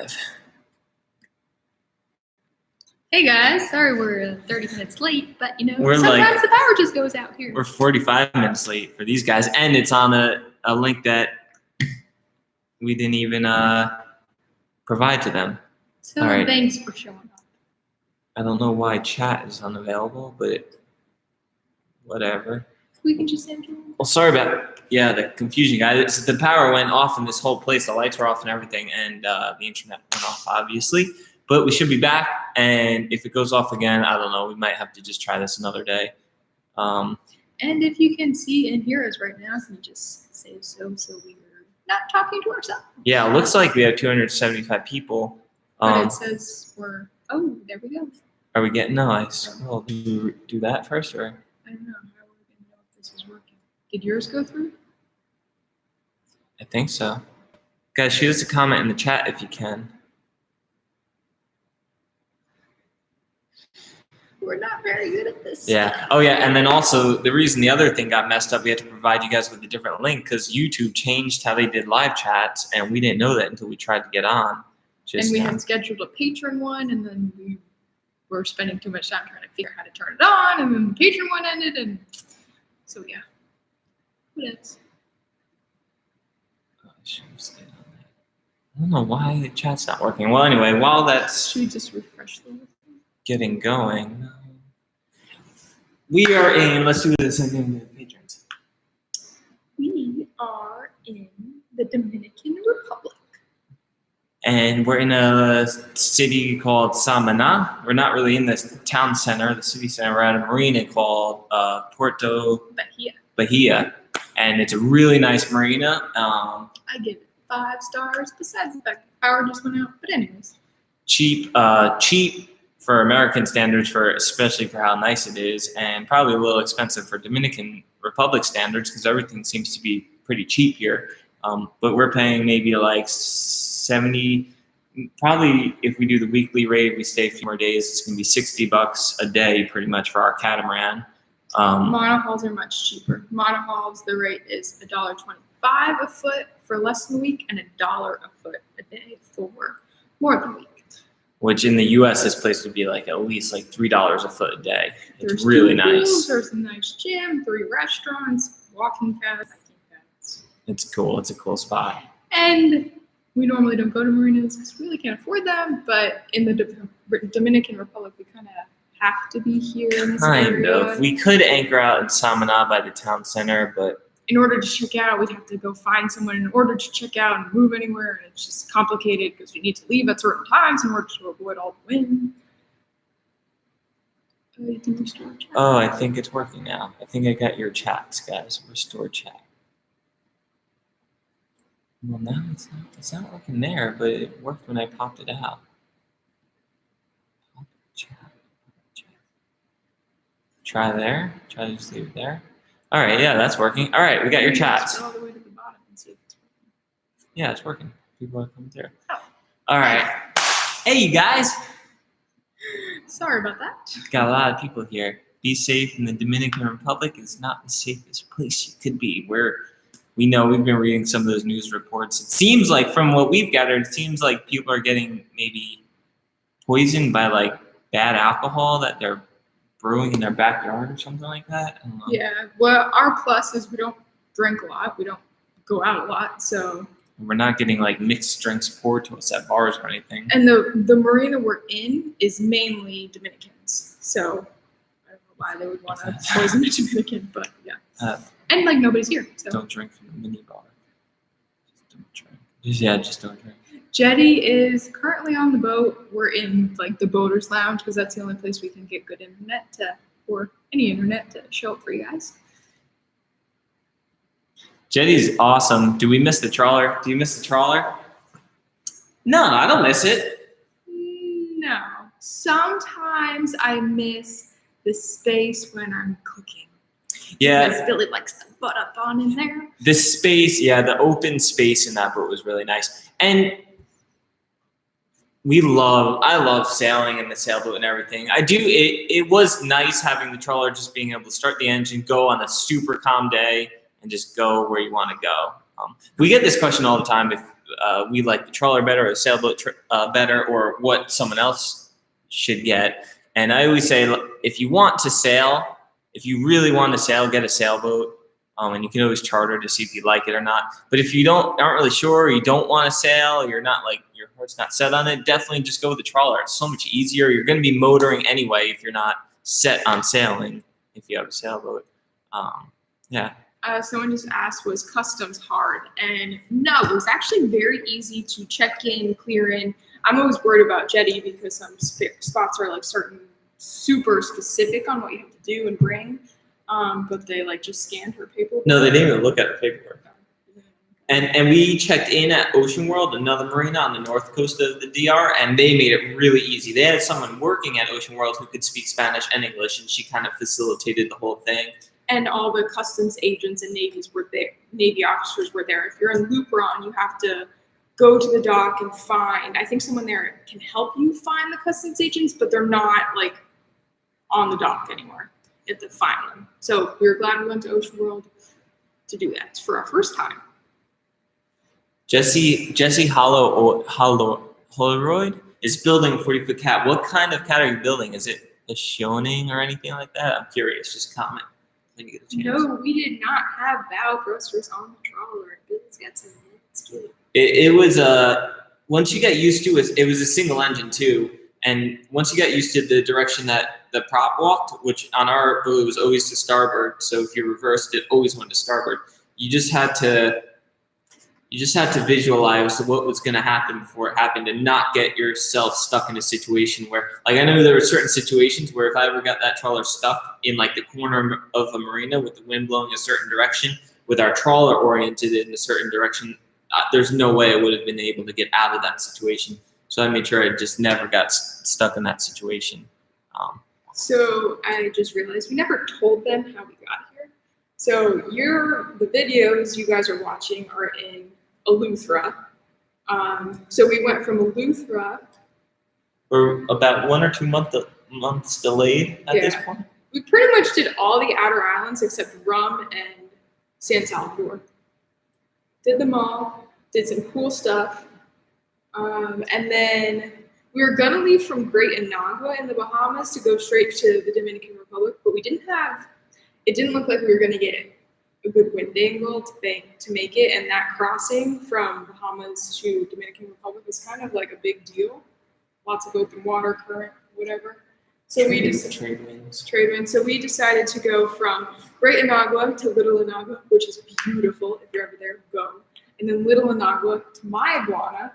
live. Hey guys, sorry we're 30 minutes late, but you know, We're sometimes the power just goes out here. We're 45 minutes late for these guys, and it's on a link that we didn't even provide to them. So right. Thanks for showing up. I don't know why chat is unavailable, but whatever. We can just enter. Well, sorry about the confusion, guys. The power went off in this whole place. The lights were off and everything, and the internet went off, obviously. But we should be back, and if it goes off again, I don't know. We might have to just try this another day. And if you can see and hear us right now, can you just say so we're not talking to ourselves? Yeah, it looks like we have 275 people. But it says we're, oh, there we go. Are we getting, no, I scrolled. Do you do that first, or? I don't know. How are we going to know if this is working? Did yours go through? I think so. Guys, shoot us a comment in the chat if you can. We're not very good at this. Yeah. Stuff. Oh, yeah. And then also, the reason the other thing got messed up, we had to provide you guys with a different link because YouTube changed how they did live chats, and we didn't know that until we tried to get on. And we had scheduled a patron one, and then we were spending too much time trying to figure out how to turn it on, and then the patron one ended, and so yeah. What else? I don't know why the chat's not working. Well, anyway, while that's should we just refresh the whole thing? Getting going, we are in. Let's do this again with patrons. We are in the Dominican Republic. And we're in a city called Samana. We're not really in the town center, the city center. We're at a marina called Porto Bahia. And it's a really nice marina. I give it 5 stars, besides the fact the power just went out. But anyways. Cheap for American standards, especially for how nice it is, and probably a little expensive for Dominican Republic standards because everything seems to be pretty cheap here. But we're paying maybe like 70, probably if we do the weekly rate, we stay a few more days, it's going to be $60 a day pretty much for our catamaran. Monohulls are much cheaper. Monohulls, the rate is $1.25 a foot for less than a week and $1 a foot a day for more than a week. Which in the U.S., this place would be like at least like $3 a foot a day. It's There's really 2 nice. Pools, there's a nice gym, 3 restaurants, walking paths, hiking paths. It's cool. It's a cool spot. And we normally don't go to marinas because we really can't afford them. But in the Dominican Republic, we kind of have to be here in this area. Kind of. We could anchor out in Samana by the town center, but in order to check out, we'd have to go find someone in order to check out and move anywhere. And it's just complicated because we need to leave at certain times in order to avoid all the wind. You can restore chat. Oh, I think it's working now. I think I got your chats, guys. Restore chat. Well, now it's not working there, but it worked when I popped it out. Pop chat. Try there. Try to just leave it there. All right, yeah, that's working. All right, we got your chats. All the way to the bottom and see if it's working. Yeah, it's working. People are coming through. Oh. All right. Hey, you guys. Sorry about that. Got a lot of people here. Be safe in the Dominican Republic is not the safest place you could be. We know we've been reading some of those news reports. It seems like from what we've gathered, it seems like people are getting maybe poisoned by like bad alcohol that they're brewing in their backyard or something like that. I don't know. Yeah, well, our plus is we don't drink a lot. We don't go out a lot, so. We're not getting like mixed drinks poured to us at bars or anything. And the marina we're in is mainly Dominicans, so I don't know why they would want to poison a Dominican, but yeah. And like nobody's here. So. Don't drink from the mini bar. Just don't drink. Just don't drink. Jetty is currently on the boat. We're in like the boaters lounge because that's the only place we can get good internet or any internet to show up for you guys. Jetty's awesome. Do we miss the trawler? Do you miss the trawler? No, I don't miss it. No. Sometimes I miss the space when I'm cooking. Yeah. Because Billy likes to butt up on in there. The space, the open space in that boat was really nice. And I love sailing in the sailboat and everything. I do. It was nice having the trawler, just being able to start the engine, go on a super calm day, and just go where you want to go. We get this question all the time. If we like the trawler better or the sailboat better, or what someone else should get. And I always say, look, if you want to sail, if you really want to sail, get a sailboat. And you can always charter to see if you like it or not. But if you aren't really sure, or you don't want to sail, you're not like, your heart's not set on it, definitely just go with the trawler. It's so much easier. You're going to be motoring anyway if you're not set on sailing, if you have a sailboat. Yeah. Someone just asked, was customs hard? And no, it was actually very easy to check in, clear in. I'm always worried about jetty because some spots are like certain super specific on what you have to do and bring. But they like just scanned her paperwork. No, they didn't even look at her paperwork. And we checked in at Ocean World, another marina on the north coast of the DR, and they made it really easy. They had someone working at Ocean World who could speak Spanish and English, and she kind of facilitated the whole thing. And all the customs agents and navies were there. Navy officers were there. If you're in Lupron, you have to go to the dock and find. I think someone there can help you find the customs agents, but they're not like on the dock anymore. You have to find them. So we were glad we went to Ocean World to do that for our first time. Jesse Holroyd is building a 40-foot cat. What kind of cat are you building? Is it a shoning or anything like that? I'm curious. Just comment when you get a chance. No, we did not have bow thrusters on the trawler. Billy's got some minutes to it. It was once you get used to it, it was a single engine too. And once you got used to the direction that the prop walked, which on our boat was always to starboard, so if you reversed it, always went to starboard. You just had to visualize what was going to happen before it happened, and not get yourself stuck in a situation where, like, I know there were certain situations where if I ever got that trawler stuck in like the corner of a marina with the wind blowing a certain direction, with our trawler oriented in a certain direction, there's no way I would have been able to get out of that situation. So I made sure I just never got stuck in that situation. So I just realized we never told them how we got here. So the videos you guys are watching are in Eleuthera. So we went from Eleuthera. We're about 1 or 2 months delayed at this point. We pretty much did all the outer islands except Rum and San Salvador. Did them all, did some cool stuff. And then we were gonna leave from Great Anagua in the Bahamas to go straight to the Dominican Republic, but it didn't look like we were gonna get a good wind angle to make it, and that crossing from Bahamas to Dominican Republic is kind of like a big deal. Lots of open water, current, whatever. So trade winds. So we decided to go from Great Anagua to Little Anagua, which is beautiful. If you're ever there, go. And then Little Anagua to Mayaguana.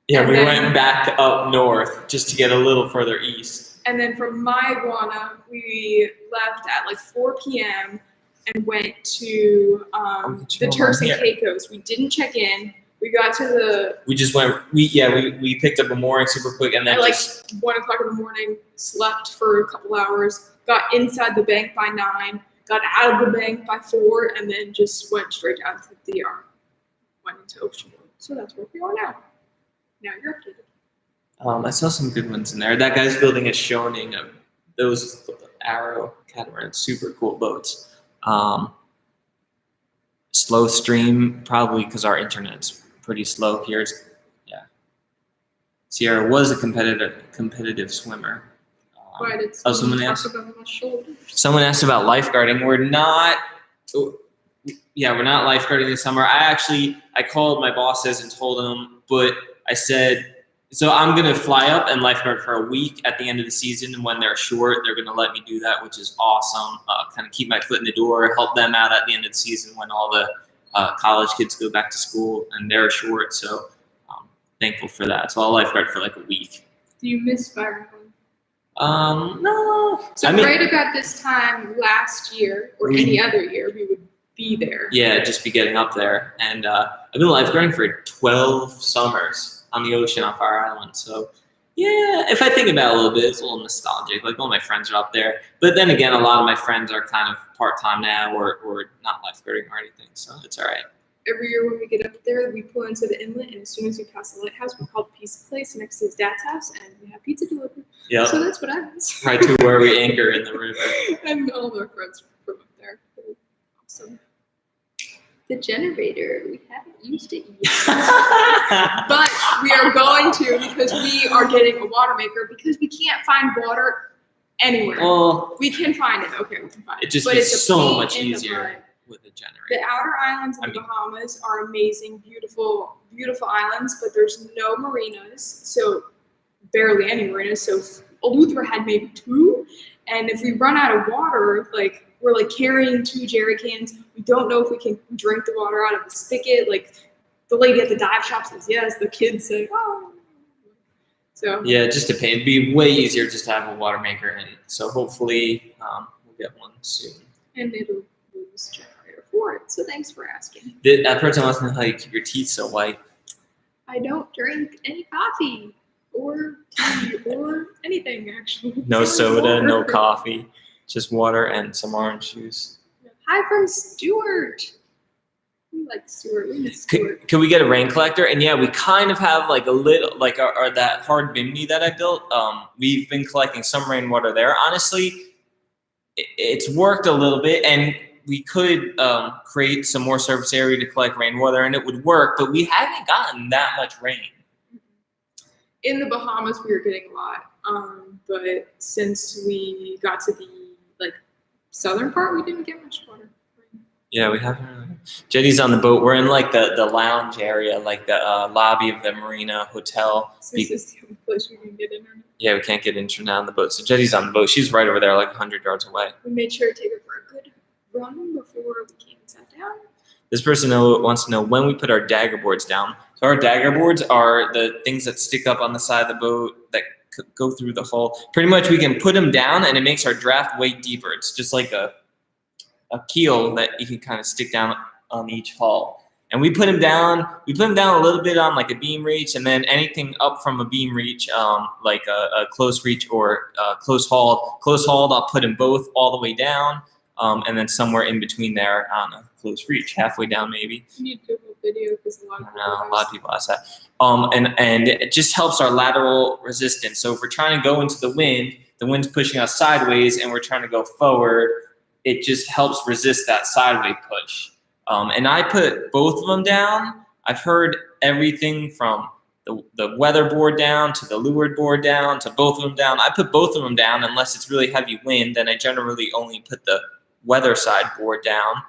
Yeah, we went back up north just to get a little further east. And then from Mayaguana, we left at like 4 p.m. and went to the Turks and Caicos. We didn't check in. We got to the. We just went. We picked up a mooring super quick, and then at like 1 o'clock in the morning, slept for a couple hours, got inside the bank by 9, got out of the bank by 4, and then just went straight down to the DR. Went into Ocean World. So that's where we are now. Now you're updated. I saw some good ones in there. That guy's building a shoning of those Arrow catamaran, super cool boats. Slow stream, probably because our internet's pretty slow here. Yeah. Sierra was a competitive swimmer. Someone asked about lifeguarding. We're not lifeguarding this summer. I called my bosses and told them, but I said, so I'm going to fly up and lifeguard for a week at the end of the season. And when they're short, they're going to let me do that, which is awesome. Kind of keep my foot in the door, help them out at the end of the season when all the college kids go back to school and they're short. So I'm thankful for that. So I'll lifeguard for like a week. Do you miss fire? No. So right about this time last year or any other year, we would be there. Yeah, just be getting up there. And I've been lifeguarding for 12 summers on the ocean off our island. So yeah, if I think about it a little bit, it's a little nostalgic. Like all my friends are up there. But then again, a lot of my friends are kind of part-time now or not lifeguarding or anything. So it's all right. Every year when we get up there, we pull into the inlet, and as soon as we pass the lighthouse, we call the pizza place next to his dad's house, and we have pizza delivered. Yeah. So that's what happens. Right to where we anchor in the river. And all of our friends from up there. Awesome. The generator, we haven't used it yet. But we are going to because we are getting a water maker because we can't find water anywhere. Well, we can find it. Okay, we can find it. It just but makes it's so much easier with a generator. The outer islands of the Bahamas are amazing, beautiful, beautiful islands, but there's no marinas, so barely any marinas. So Eleuthera had maybe 2, and if we run out of water, like we're like carrying 2 jerry cans. We don't know if we can drink the water out of the spigot. Like the lady at the dive shop says yes. The kids say oh. So yeah, it just depends. It'd be way easier just to have a water maker, and so hopefully we'll get one soon. And it'll use generator for it. So thanks for asking. That person wants to know how you keep your teeth so white. I don't drink any coffee or tea or anything actually. No soda, no coffee, just water and some orange juice. Hi from Stuart. We like Stuart. We miss Stuart. Can we get a rain collector? And yeah, we kind of have like a little, like our that hard bimini that I built. We've been collecting some rainwater there. Honestly, it's worked a little bit, and we could create some more surface area to collect rainwater, and it would work. But we haven't gotten that much rain. In the Bahamas, we were getting a lot, but since we got to the southern part, we didn't get much water. Yeah, we haven't really. Jetty's on the boat. We're in like the lounge area, like the lobby of the marina hotel. So this is the only place we can get internet. Yeah, we can't get internet on the boat. So Jetty's on the boat. She's right over there, like 100 yards away. We made sure to take her for a good run before we came and sat down. This person wants to know when we put our dagger boards down. So our dagger boards are the things that stick up on the side of the boat that go through the hull. Pretty much we can put them down, and it makes our draft way deeper. It's just like a keel that you can kind of stick down on each hull. And we put them down. We put them down a little bit on like a beam reach, and then anything up from a beam reach, like a close reach or close hauled. Close hauled, I'll put them both all the way down, and then somewhere in between there on a close reach, halfway down maybe. You need to do a video because a lot of people ask that. And it just helps our lateral resistance. So if we're trying to go into the wind's pushing us sideways, and we're trying to go forward, it just helps resist that sideways push. And I put both of them down. I've heard everything from the weather board down to the leeward board down to both of them down. I put both of them down unless it's really heavy wind. Then I generally only put the weather side board down,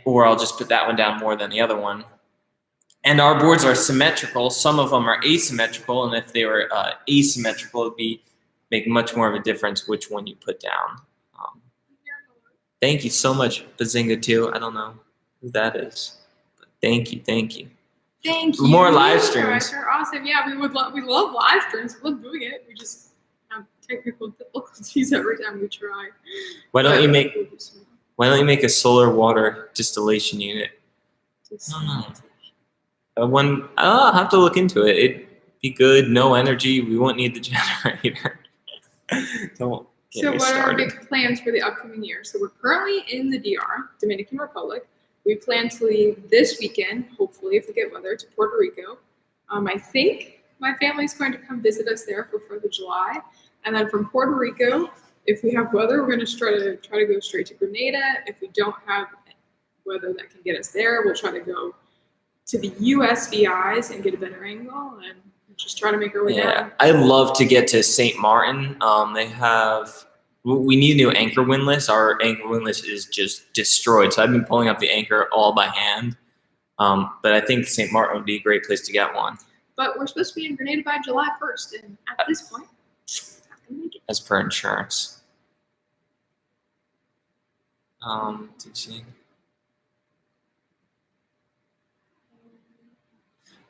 or I'll just put that one down more than the other one. And our boards are symmetrical. Some of them are asymmetrical, and if they were asymmetrical, it'd make much more of a difference which one you put down. Thank you so much, Bazinga 2. I don't know who that is, but thank you. Thank you. More live streams. They're awesome. Yeah, we love live streams. We love doing it. We just have technical difficulties every time we try. Why don't you make a solar water distillation unit? I'll have to look into it. It'd be good. No energy. We won't need the generator. So what are our big plans for the upcoming year? So we're currently in the DR, Dominican Republic. We plan to leave this weekend, hopefully, if we get weather, to Puerto Rico. I think my family's going to come visit us there for 4th of July. And then from Puerto Rico, if we have weather, we're going to try to go straight to Grenada. If we don't have weather that can get us there, we'll try to go to the USVIs and get a better angle and just try to make our way down. I'd love to get to St. Martin. We need a new anchor windlass. Our anchor windlass is just destroyed. So I've been pulling up the anchor all by hand. But I think St. Martin would be a great place to get one. But we're supposed to be in Grenada by July 1st. And at this point, not going to make it. As per insurance.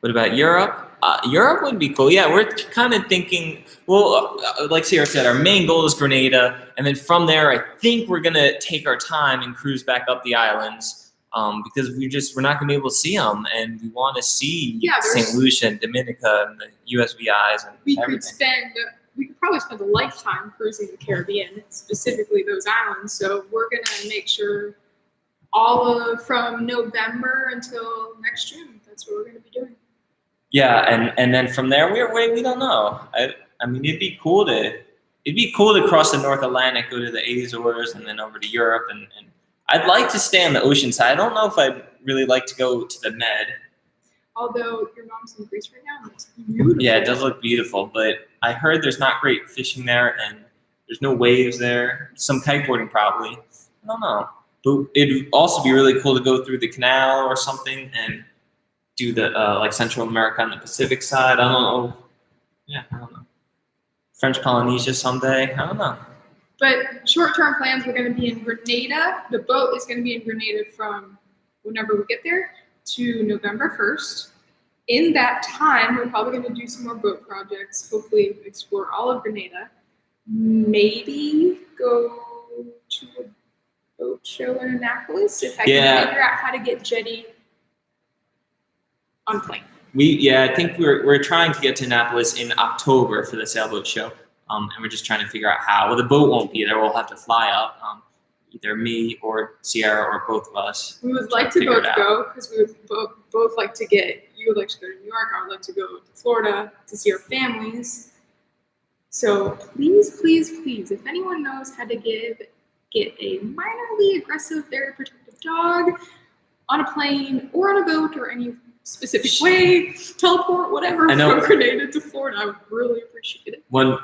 What about Europe? Europe would be cool. Yeah, we're kind of thinking, well, like Sierra said, our main goal is Grenada. And then from there, I think we're going to take our time and cruise back up the islands because we're not going to be able to see them. And we want to see St. Lucia and Dominica and the USVIs and everything. We could probably spend a lifetime cruising the Caribbean, specifically those islands. So we're going to make sure from November until next June, that's what we're going to be doing. Yeah, and then from there we don't know. I mean, it'd be cool to cross the North Atlantic, go to the Azores, and then over to Europe. And I'd like to stay on the ocean side. I don't know if I'd really like to go to the Med. Although your mom's in Greece right now, and it's beautiful. Yeah, it does look beautiful, but I heard there's not great fishing there, and there's no waves there. Some kiteboarding probably. I don't know. But it'd also be really cool to go through the canal or something and do the like Central America on the Pacific side. I don't know. Yeah, I don't know. French Polynesia someday. I don't know. But short-term plans, we're going to be in Grenada. The boat is going to be in Grenada from whenever we get there to November 1st. In that time, we're probably going to do some more boat projects, hopefully explore all of Grenada, maybe go to a boat show in Annapolis if I can figure out how to get Jetty on plane. I think we're trying to get to Annapolis in October for the sailboat show, and we're just trying to figure out how. Well, the boat won't be there. We'll have to fly up, either me or Sierra or both of us. We would like to both go because we would both like to get. You would like to go to New York. I would like to go to Florida to see our families. So please, please, please, if anyone knows how to get a minorly aggressive, very protective dog on a plane or on a boat or any specific way, teleport, whatever, from Grenada to Florida, I would really appreciate it. When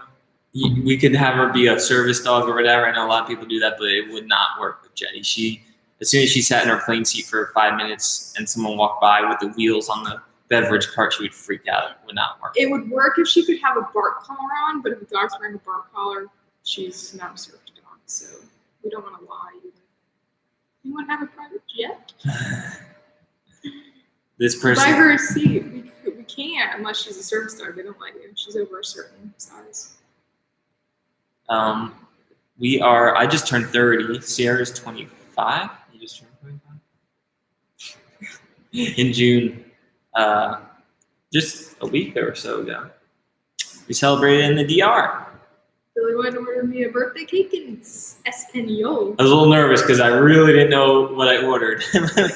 we could have her be a service dog or whatever. I know a lot of people do that, but it would not work with Jetty. As soon as she sat in her plane seat for 5 minutes and someone walked by with the wheels on the beverage cart, she would freak out. It would not work. It would work if she could have a bark collar on, but if the dog's wearing a bark collar, she's not a service dog, so we don't want to lie either. Anyone have a private jet? This person. Buy her a seat. We can't unless she's a service dog. They don't let you. She's over a certain size. I just turned 30. Sierra's 25. You just turned 25? In June. Just a week or so ago. We celebrated in the DR. Billy wanted to order me a birthday cake in Espanol. I was a little nervous because I really didn't know what I ordered.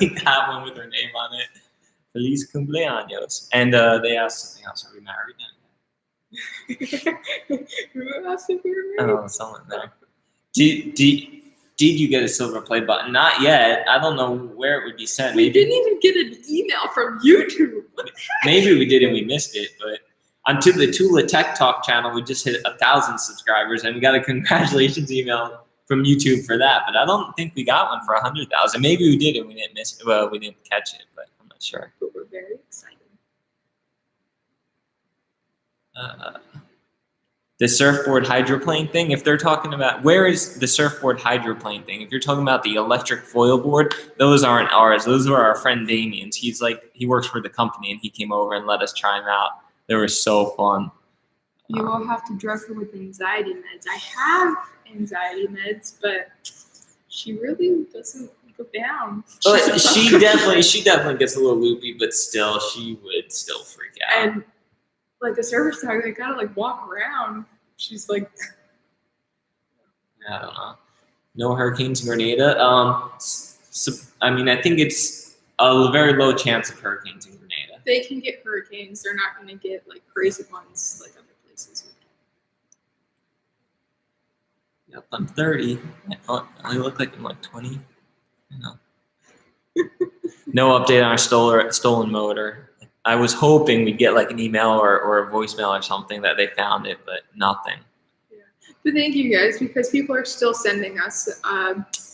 We got one with her name on it. Feliz cumpleaños. And they asked something else. Are we married? Who asked if we were married? I don't know, someone there. Did you get a silver play button? Not yet. I don't know where it would be sent. We didn't even get an email from YouTube. What the heck? Maybe we did and we missed it, but onto the Tula Tech Talk channel, we just hit 1,000 subscribers, and we got a congratulations email from YouTube for that. But I don't think we got one for 100,000. Maybe we did and we didn't miss it. Well, we didn't catch it, but I'm not sure. But we're very excited. The surfboard hydroplane thing, if they're talking about, where is the surfboard hydroplane thing? If you're talking about the electric foil board, those aren't ours. Those are our friend Damien's. He works for the company, and he came over and let us try them out. They were so fun. You will have to drug her with anxiety meds. I have anxiety meds, but she really doesn't go down. But she definitely gets a little loopy, but still, she would still freak out. And like a service dog, they gotta like walk around. She's like, I don't know. No hurricanes in Grenada. I think it's a very low chance of hurricanes in Grenada. They can get hurricanes. They're not gonna get like crazy ones like other places. Yep, I'm 30. I look like I'm like 20. I know. No update on our stolen motor. I was hoping we'd get like an email or a voicemail or something that they found it, but nothing. Yeah. But thank you guys, because people are still sending us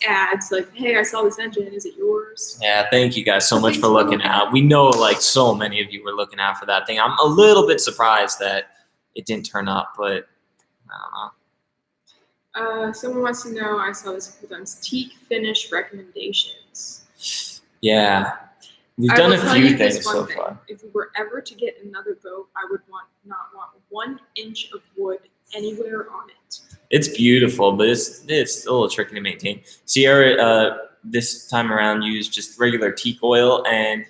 ads like, hey, I saw this engine. Is it yours? Yeah, thank you guys so much for looking out. We know like so many of you were looking out for that thing. I'm a little bit surprised that it didn't turn up, but I don't know. Someone wants to know, I saw this a couple times, teak finish recommendations. Yeah. We've done a few things so far. If we were ever to get another boat, I would not want 1 inch of wood anywhere on it. It's beautiful, but it's a little tricky to maintain. Sierra this time around used just regular teak oil, and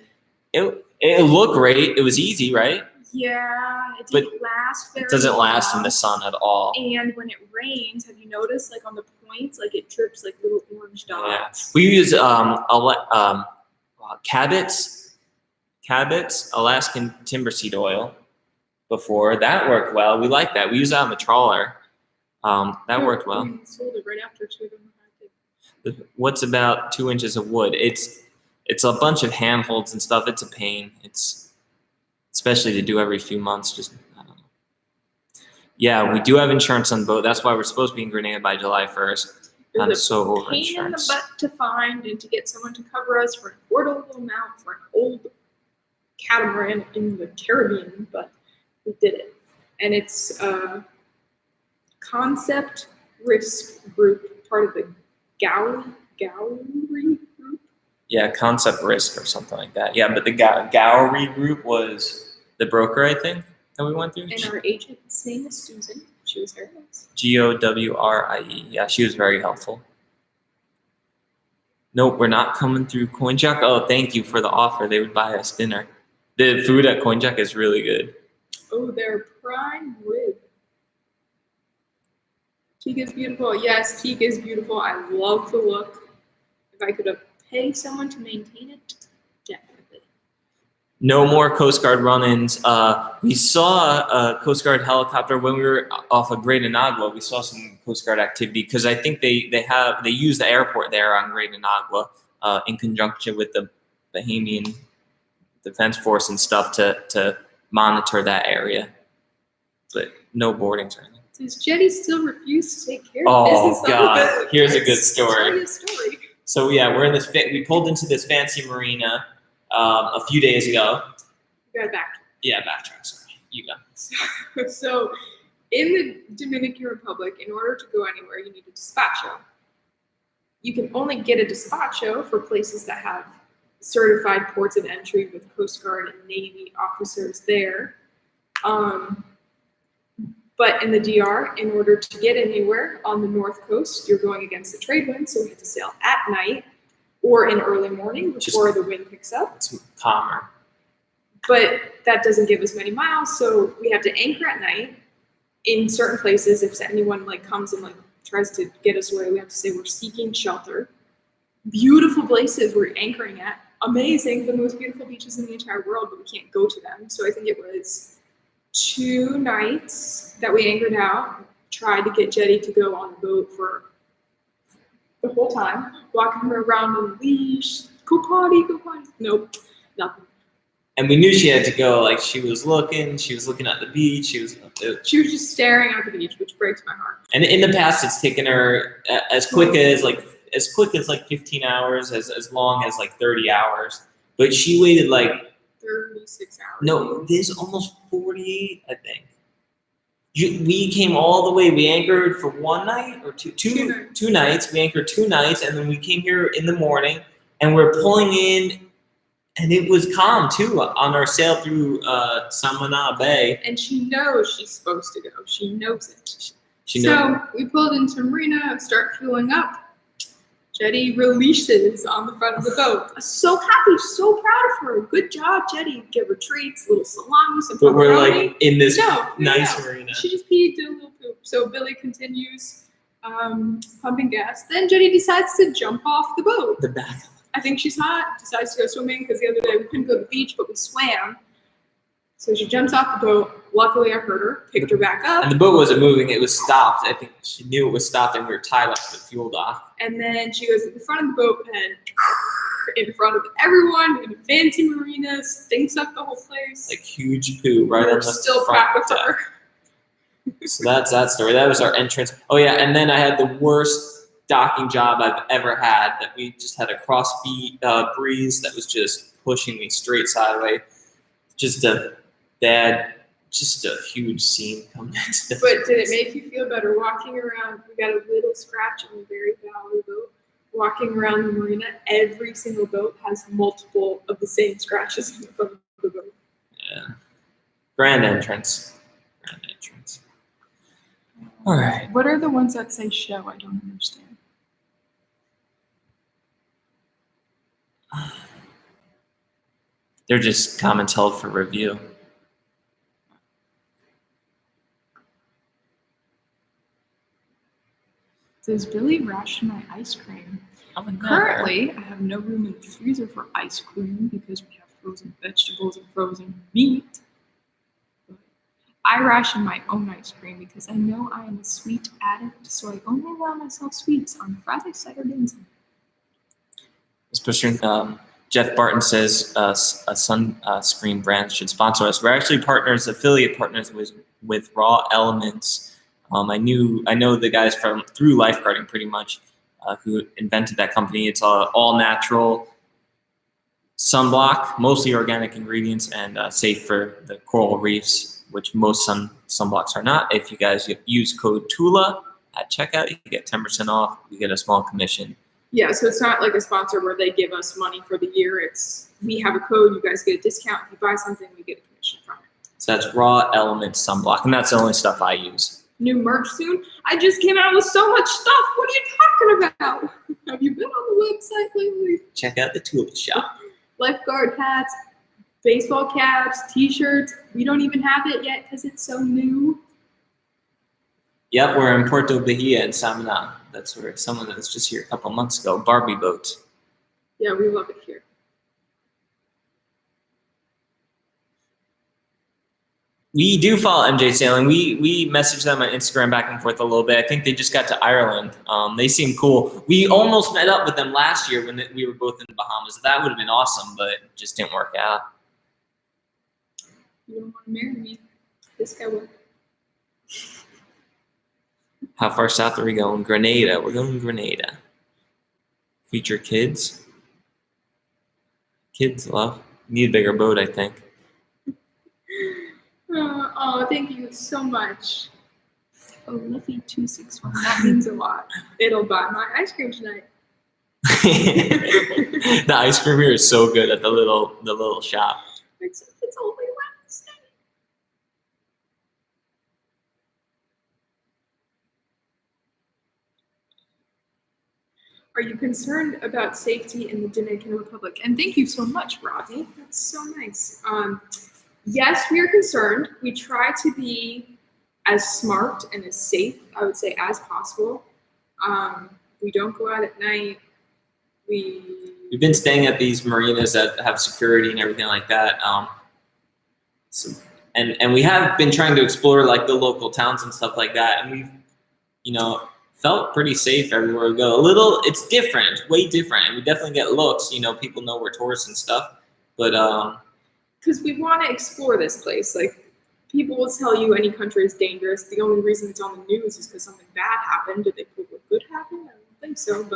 it looked great. It was easy, right? Yeah, it didn't last very well. It doesn't last in the sun at all. And when it rains, have you noticed, like on the points, like it drips like little orange dots? Yeah. We use Cabot's Alaskan timber seed oil before. That worked well. We like that. We use that on the trawler. That worked well. We sold it right after, too. What's about 2 inches of wood? It's a bunch of handholds and stuff. It's a pain. It's especially to do every few months. Just I don't know. Yeah, we do have insurance on the boat. That's why we're supposed to be in Grenada by July 1st. I'm so over pain insurance. in the butt to find and to get someone to cover us for an affordable amount for an old catamaran in the Caribbean, but we did it. And it's a concept risk group, part of the gallery group. Yeah, Concept Risk or something like that. Yeah, but the Gallery Group was the broker, I think, that we went through. And our agent's name is Susan. She was very nice. Gowrie. Yeah, she was very helpful. Nope, we're not coming through CoinJuck. Oh, thank you for the offer. They would buy us dinner. The food at CoinJuck is really good. Oh, their prime rib. Teak is beautiful. Yes, teak is beautiful. I love the look. If I could have paid someone to maintain it, definitely. No more Coast Guard run-ins. We saw a Coast Guard helicopter when we were off of Great Anagua. We saw some Coast Guard activity because I think they use the airport there on Great Anagua in conjunction with the Bahamian Defense Force and stuff to monitor that area. But no boardings or anything. Does Jetty still refuse to take care of business? Oh God! Here's a good story. Tell me a story. So yeah, we're in this. We pulled into this fancy marina a few days ago. You gotta backtrack. Yeah, backtrack. Sorry, you go. So, in the Dominican Republic, in order to go anywhere, you need a despacho. You can only get a despacho for places that have certified ports of entry with Coast Guard and Navy officers there. But in the DR, in order to get anywhere on the north coast, you're going against the trade wind, so we have to sail at night or in early morning before the wind picks up. It's calmer. But that doesn't give us many miles, so we have to anchor at night in certain places. If anyone comes and tries to get us away, we have to say we're seeking shelter. Beautiful places we're anchoring at. Amazing, the most beautiful beaches in the entire world, but we can't go to them. So I think it was 2 nights that we anchored out, tried to get Jetty to go on the boat for the whole time, walking her around on the leash, go potty. Nope, nothing. And we knew she had to go. She was looking at the beach. She was just staring at the beach, which breaks my heart. And in the past, it's taken her as quick as 15 hours, as long as 30 hours. But she waited 36 hours. No, this almost 48, I think. We came all the way. We anchored for 1 night or two nights. We anchored 2 nights, and then we came here in the morning, and we're pulling in, and it was calm too on our sail through Samana Bay. And she knows she's supposed to go. She knows it. She knows. So we pulled into marina, start fueling up. Jetty releases on the front of the boat. So happy, so proud of her. Good job, Jetty. Give her treats, little salami, some pepperoni. But we're in this nice marina. She just peed, did a little poop. So Billy continues pumping gas. Then Jetty decides to jump off the boat. The back. I think she's hot. Decides to go swimming because the other day we couldn't go to the beach, but we swam. So she jumps off the boat. Luckily, I heard her, picked her back up. And the boat wasn't moving. It was stopped. I think she knew it was stopped, and we were tied up to the fuel dock. And then she goes to the front of the boat and in front of everyone in a fancy marina, stinks up the whole place. Huge poo right on the still front proud of deck. her. So that's that story. That was our entrance. Oh, yeah, and then I had the worst docking job I've ever had. That we just had a cross breeze that was just pushing me straight sideways. Just a huge scene coming into this. But did it make you feel better walking around? We got a little scratch on the very bow of the boat. Walking around the marina, every single boat has multiple of the same scratches in the front of the boat. Yeah. Grand entrance. All right. What are the ones that say show? I don't understand. They're just comments held for review. Does Billy ration my ice cream? Currently, I have no room in the freezer for ice cream because we have frozen vegetables and frozen meat. I ration my own ice cream because I know I am a sweet addict, so I only allow myself sweets on Friday, Saturday, and Sunday. Especially Jeff Barton says a sunscreen brand should sponsor us. We're actually affiliate partners with Raw Elements. I know the guys through Lifeguarding pretty much who invented that company. It's all natural sunblock, mostly organic ingredients, and safe for the coral reefs, which most sunblocks are not. If you guys use code TULA at checkout, you get 10% off. You get a small commission. Yeah, so it's not like a sponsor where they give us money for the year. It's we have a code, you guys get a discount. If you buy something, we get a commission from it. So that's Raw Elements Sunblock, and that's the only stuff I use. New merch soon. I just came out with so much stuff. What are you talking about? Have you been on the website lately? Check out the Tula shop. Lifeguard hats, baseball caps, t-shirts. We don't even have it yet because it's so new. Yep, we're in Porto Bahia in Samana. That's where someone that was just here a couple months ago, Barbie boat. Yeah, we love it here. We do follow MJ Sailing. We message them on Instagram back and forth a little bit. I think they just got to Ireland. They seem cool. We almost met up with them last year when we were both in the Bahamas. That would have been awesome, but it just didn't work out. You don't want to marry me. This guy will. How far south are we going? Grenada. We're going to Grenada. Feature kids. Kids love. Need a bigger boat, I think. Oh, thank you so much. Oh, Luffy261. That means a lot. It'll buy my ice cream tonight. The ice cream here is so good at the little shop. It's only Wednesday. Are you concerned about safety in the Dominican Republic? And thank you so much, Rodney. That's so nice. Yes, we are concerned. We try to be as smart and as safe, I would say, as possible. We don't go out at night. We've been staying at these marinas that have security and everything like that. And we have been trying to explore like the local towns and stuff like that. And we've, felt pretty safe everywhere we go. It's different, it's way different. And we definitely get looks, people know we're tourists and stuff. But because we want to explore this place. Like, people will tell you any country is dangerous. The only reason it's on the news is because something bad happened. Did they prove what good happened? I don't think so.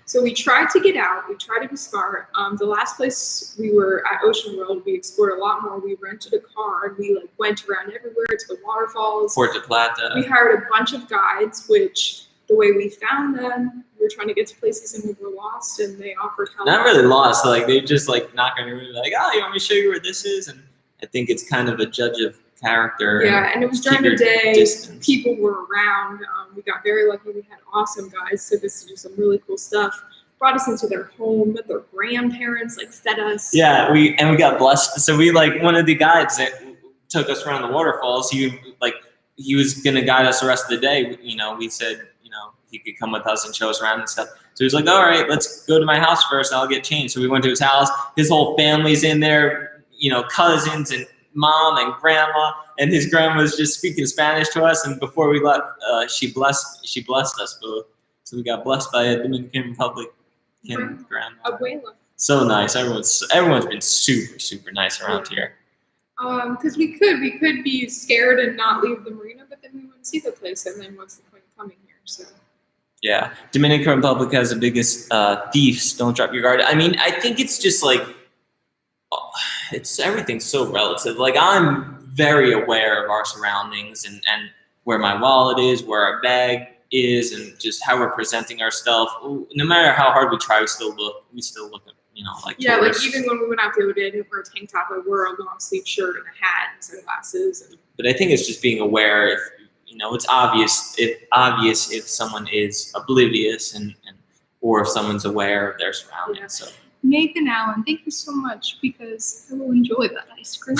So we tried to get out. We tried to be smart. The last place we were at Ocean World, we explored a lot more. We rented a car and we went around everywhere to the waterfalls. Puerto Plata. We hired a bunch of guides, which the way we found them, we were trying to get to places and we were lost, and they offered help. Not really lost. They just knock on your room, like, oh, you want me to show you where this is? And I think it's kind of a judge of character. Yeah, and it was during the day. Distance. People were around. We got very lucky. We had awesome guys. Took us to do some really cool stuff. Brought us into their home. Their grandparents fed us. Yeah, we got blessed. So we one of the guides that took us around the waterfalls. He was gonna guide us the rest of the day. We said he could come with us and show us around and stuff. So he was like, all right, let's go to my house first. I'll get changed. So we went to his house. His whole family's in there. Cousins and mom and grandma, and his grandma was just speaking Spanish to us. And before we left, she blessed us both. So we got blessed by a Dominican Republic grandma. Abuela. So nice. Everyone's been super, super nice around here. Because we could be scared and not leave the marina, but then we wouldn't see the place. And then what's the point of coming here? So. Yeah, Dominican Republic has the biggest thieves. Don't drop your guard. I mean, I think it's just everything's so relative. I'm very aware of our surroundings and where my wallet is, where our bag is, and just how we're presenting ourselves. No matter how hard we try, we still look at, yeah, tourists. Even when we went out the other day, I didn't wear a tank top. I wore a long sleeve shirt and a hat and sunglasses. But I think it's just being aware. If it's obvious if someone is oblivious or if someone's aware of their surroundings. Yeah. So. Nathan Allen, thank you so much, because I will enjoy that ice cream.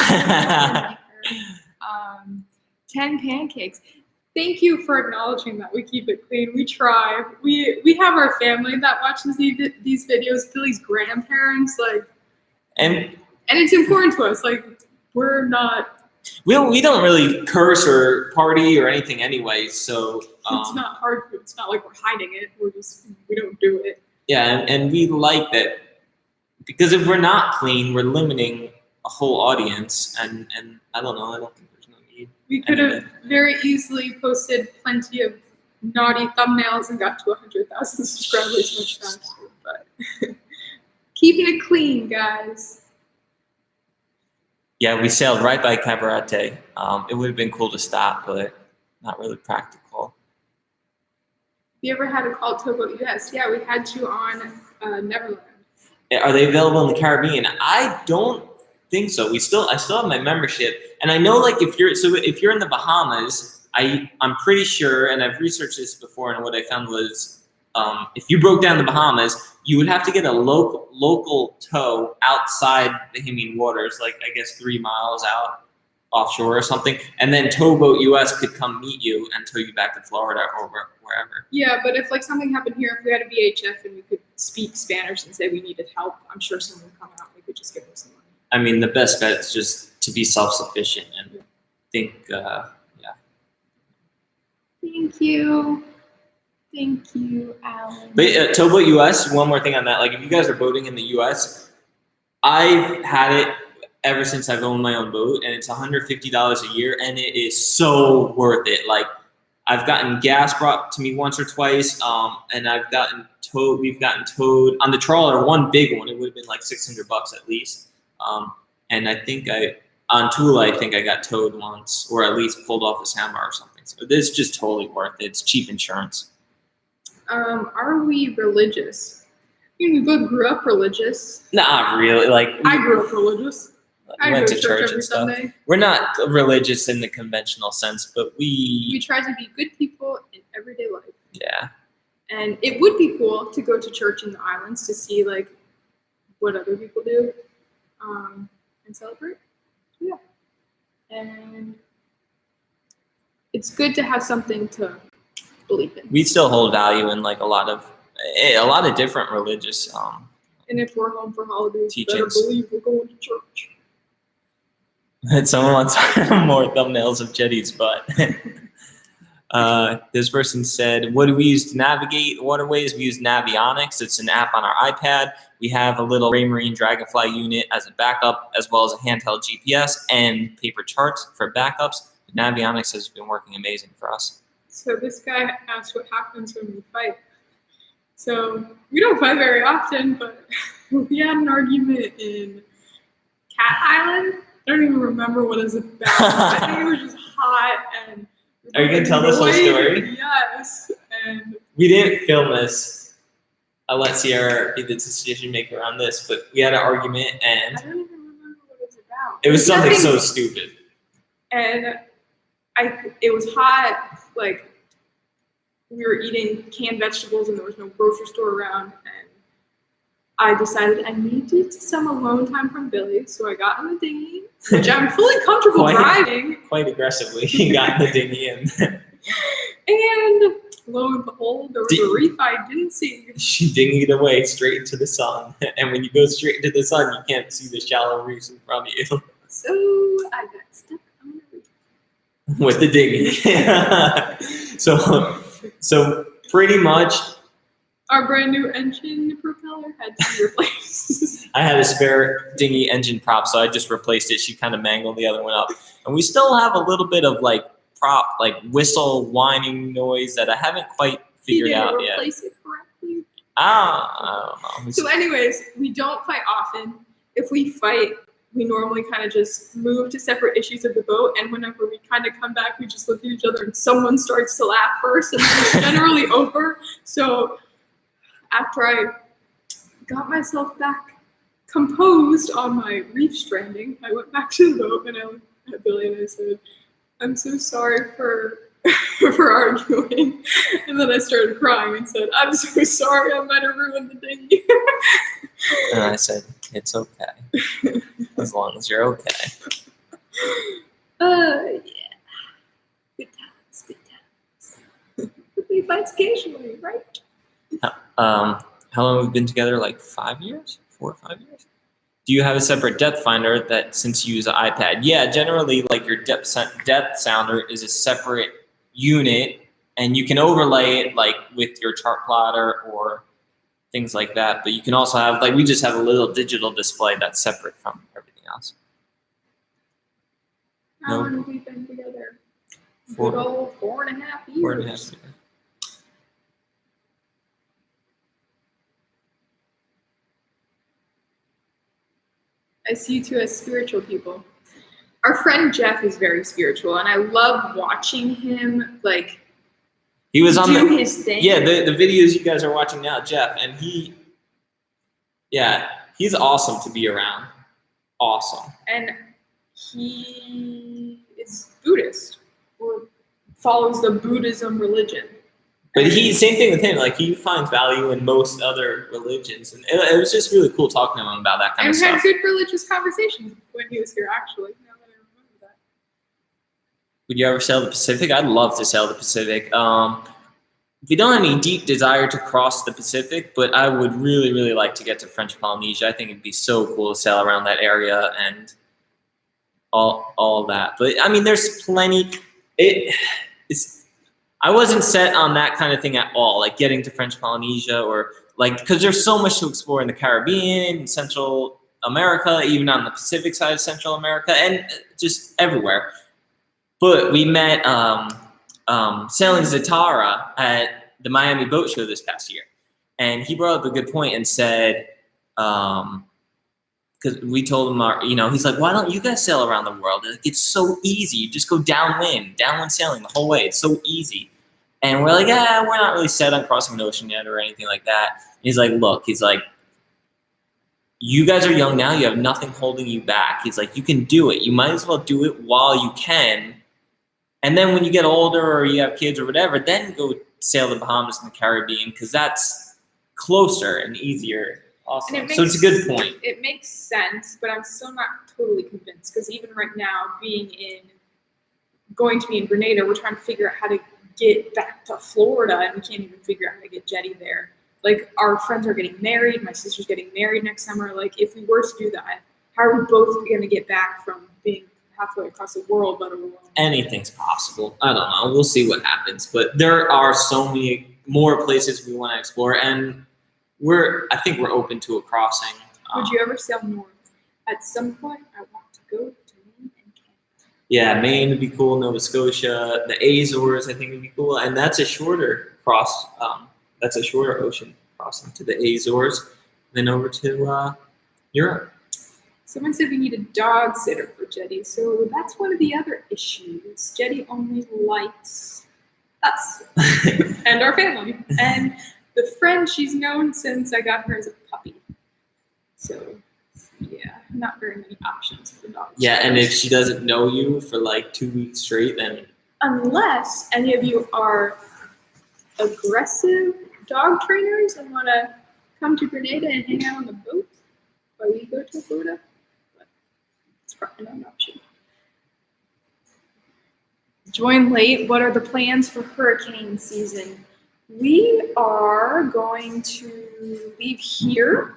10 pancakes. Thank you for acknowledging that we keep it clean. We try. We have our family that watches these videos, Billy's grandparents, and it's important to us. We're not We don't really curse or party or anything anyway, so It's not hard. It's not like we're hiding it. We don't do it. yeah, and we like that because if we're not clean, we're limiting a whole audience, and I don't know, I don't think there's no need. We could have very easily posted plenty of naughty thumbnails and got to 100,000 subscribers much faster, but keeping it clean, guys. Yeah, we sailed right by Cabarete. It would have been cool to stop, but not really practical. You ever had a call Towboat US? Yeah, we had you on Neverland. Are they available in the Caribbean? I don't think so. I still have my membership, and I know like if you're in the Bahamas, I'm pretty sure, and I've researched this before, and what I found was if you broke down the Bahamas, you would have to get a local tow outside the Bahamian waters, like I guess 3 miles out offshore or something, and then Towboat US could come meet you and tow you back to Florida or wherever. Yeah, but if like something happened here, if we had a VHF and we could speak Spanish and say we needed help, I'm sure someone would come out and we could just give them some money. I mean, the best bet is just to be self-sufficient and think, yeah. Thank you, Alan. But Towboat US, one more thing on that. Like, if you guys are boating in the US, I've had it ever since I've owned my own boat, and it's $150 a year, and it is so worth it. Like, I've gotten gas brought to me once or twice, and we've gotten towed on the trawler, one big one. It would have been like $600 at least. And I think on Tula, I think I got towed once, or at least pulled off a sandbar or something. So it's just totally worth it. It's cheap insurance. Are we religious? I mean, we both grew up religious. Not really. Like I grew up religious. We went to church and stuff. Sunday. We're not religious in the conventional sense, but we try to be good people in everyday life. Yeah. And it would be cool to go to church in the islands to see like what other people do, and celebrate. Yeah. And it's good to have something to believe in. We still hold value in like a lot of different religious and if we're home for holidays, teachings. You better believe we're going to church. And someone wants more thumbnails of Jetty's butt. This person said, what do we use to navigate waterways? We use Navionics. It's an app on our iPad. We have a little Raymarine Dragonfly unit as a backup, as well as a handheld GPS and paper charts for backups. Navionics has been working amazing for us. So this guy asked what happens when we fight. So we don't fight very often, but we had an argument in Cat Island. I don't even remember what it was about. I think it was just hot and. Are you gonna tell this whole story? Yes. And we didn't film this. I'll let Sierra be the decision maker on this, but we had an argument and. I don't even remember what it was about. It was something so stupid. And it was hot. Like we were eating canned vegetables and there was no grocery store around, and I decided I needed some alone time from Billy, so I got in the dinghy, which I'm fully comfortable driving. Quite aggressively, he got in the dinghy and lo and behold, there was a reef I didn't see. She dinghied away straight into the sun, and when you go straight into the sun, you can't see the shallow reefs in front of you. So I got stuck on the reef. With the dinghy. So pretty much. Our brand new engine propeller had to be replaced. I had a spare dinghy engine prop, so I just replaced it. She kind of mangled the other one up. And we still have a little bit of like prop, like whistle whining noise that I haven't quite figured out yet. Replace it correctly. I don't know. So anyways, we don't fight often. If we fight, we normally kind of just move to separate issues of the boat. And whenever we kind of come back, we just look at each other and someone starts to laugh first, and then it's generally over. So after I got myself back composed on my reef stranding, I went back to the boat and I looked at Billy and I said, I'm so sorry for arguing. And then I started crying and said, I'm so sorry, I might have ruined the dinghy. And I said, it's okay. As long as you're okay. Yeah. Good times. We fight occasionally, right? How long have we been together? Like 5 years? 4 or 5 years? Do you have a separate depth finder that since you use an iPad? Yeah, generally like your depth sounder is a separate unit, and you can overlay it like with your chart plotter or things like that. But you can also have, like, we just have a little digital display that's separate from everything else. How long have we been together? 4.5 years. 4.5 years. I see you two as spiritual people. Our friend Jeff is very spiritual, and I love watching him like he was on do his thing. Yeah, the videos you guys are watching now, Jeff, and he's awesome to be around. Awesome. And he is Buddhist or follows the Buddhism religion. But same thing with him. Like, he finds value in most other religions, and it was just really cool talking to him about that kind of stuff. And we had good religious conversations when he was here, actually. Now that I remember that. Would you ever sail the Pacific? I'd love to sail the Pacific. We don't have any deep desire to cross the Pacific, but I would really, really like to get to French Polynesia. I think it'd be so cool to sail around that area and all of that. But I mean, there's plenty. I wasn't set on that kind of thing at all, like getting to French Polynesia or like, because there's so much to explore in the Caribbean, Central America, even on the Pacific side of Central America, and just everywhere. But we met sailing Zatara at the Miami Boat Show this past year. And he brought up a good point and said, because we told him, he's like, why don't you guys sail around the world? It's so easy. You just go downwind sailing the whole way. It's so easy. And we're like, we're not really set on crossing an ocean yet or anything like that. And he's like, look, you guys are young now. You have nothing holding you back. He's like, you can do it. You might as well do it while you can. And then when you get older or you have kids or whatever, then go sail the Bahamas and the Caribbean, because that's closer and easier. Awesome. So it's a good point. It makes sense, but I'm still not totally convinced, because even right now, going to be in Grenada, we're trying to figure out how to get back to Florida, and we can't even figure out how to get jetty there. Like, our friends are getting married. My sister's getting married next summer. Like, if we were to do that, how are we both going to get back from being halfway across the world, let alone? Anything's possible. I don't know. We'll see what happens. But there are so many more places we want to explore, and I think we're open to a crossing. Would you ever sail north? At some point, I want to go to Maine and Canada. Yeah, Maine would be cool. Nova Scotia, the Azores, I think would be cool, and that's a shorter cross. That's a shorter ocean crossing to the Azores, then over to Europe. Someone said we need a dog sitter for Jetty, so that's one of the other issues. Jetty only likes us and our family, and the friend she's known since I got her as a puppy. So, yeah, not very many options for dogs. Yeah, and if she doesn't know you for like 2 weeks straight, then... Unless any of you are aggressive dog trainers and want to come to Grenada and hang out on the boat while we go to Florida, but it's probably not an option. Join late. What are the plans for hurricane season? We are going to leave here,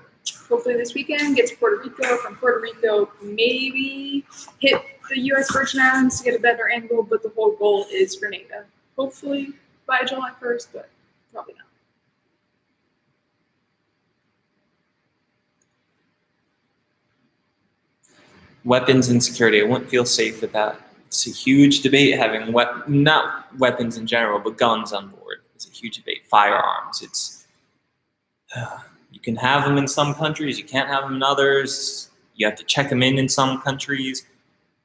hopefully this weekend, get to Puerto Rico. From Puerto Rico, maybe hit the U.S. Virgin Islands to get a better angle, but the whole goal is Grenada. Hopefully by July 1st, but probably not. Weapons and security. I wouldn't feel safe with that. It's a huge debate having not weapons in general, but guns on board. It's a huge debate. Firearms. You can have them in some countries. You can't have them in others. You have to check them in some countries.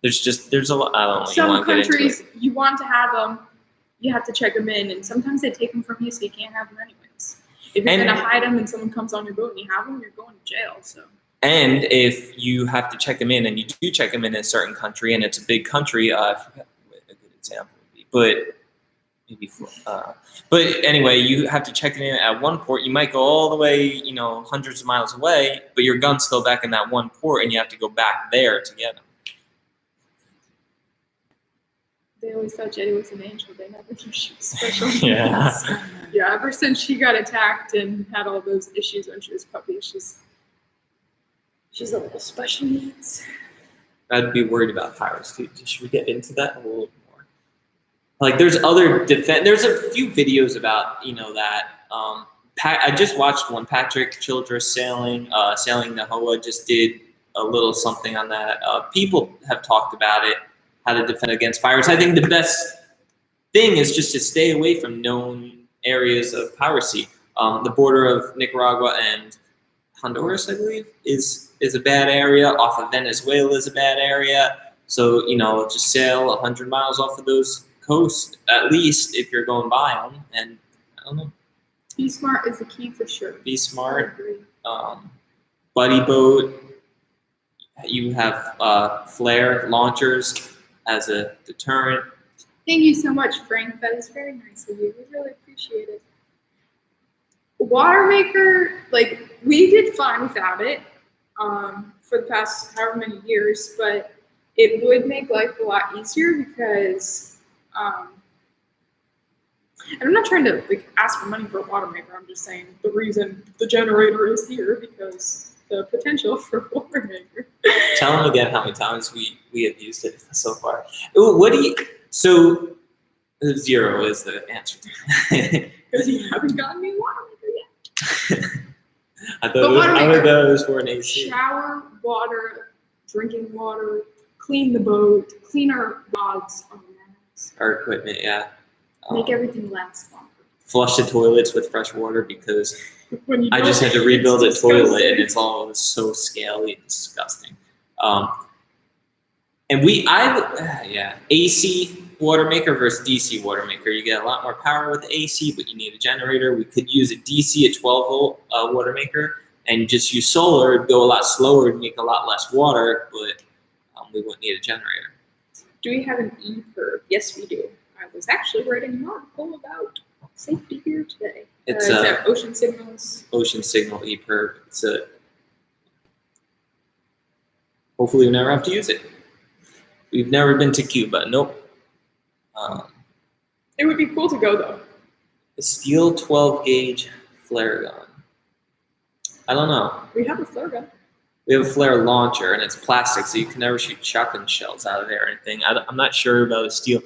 There's a lot. I don't know. Some countries you want to have them, you have to check them in, and sometimes they take them from you, so you can't have them anyways. If you're going to hide them and someone comes on your boat and you have them, you're going to jail. So. And if you have to check them in, and you do check them in a certain country, and it's a big country, I forgot what a good example would be, but anyway, you have to check it in at one port. You might go all the way, hundreds of miles away, but your gun's still back in that one port, and you have to go back there to get them. They always thought Jetty was an angel. They never knew she was special. Yeah. Yeah, ever since she got attacked and had all those issues when she was a puppy, She's a little special needs. I'd be worried about piracy. Should we get into that a little more? Like, there's other There's a few videos about that. I just watched one. Patrick Childress sailing the Hoa just did a little something on that. People have talked about it, how to defend against pirates. I think the best thing is just to stay away from known areas of piracy. The border of Nicaragua and Honduras, I believe, is a bad area. Off of Venezuela is a bad area. So, just sail 100 miles off of those coasts, at least, if you're going by them. And I don't know. Be smart is the key for sure. Be smart. Buddy boat. You have flare launchers as a deterrent. Thank you so much, Frank. That is very nice of you. We really appreciate it. Water maker, we did fine without it for the past however many years, but it would make life a lot easier because, and I'm not trying to ask for money for a water maker. I'm just saying the reason the generator is here because the potential for a water maker. Tell them again how many times we have used it so far. So 0 is the answer. Because you haven't gotten me a water maker yet. I thought it was for an AC. Shower, water, drinking water, clean the boat, clean our rods, our equipment, yeah. Make everything last longer. Flush the toilets with fresh water because I just had to rebuild rebuild a toilet and it's all so scaly and disgusting. And AC water maker versus DC water maker. You get a lot more power with the AC, but you need a generator. We could use a DC, a 12-volt water maker, and just use solar. It'd go a lot slower and make a lot less water, but we wouldn't need a generator. Do we have an E-perb? Yes, we do. I was actually writing an article about safety here today. It's Ocean Signals. Ocean Signal E-perb. Hopefully we never have to use it. We've never been to Cuba. Nope. It would be cool to go though. A steel 12-gauge flare gun. I don't know. We have a flare gun. We have a flare launcher, and it's plastic, so you can never shoot shotgun shells out of there or anything. I'm not sure about a steel.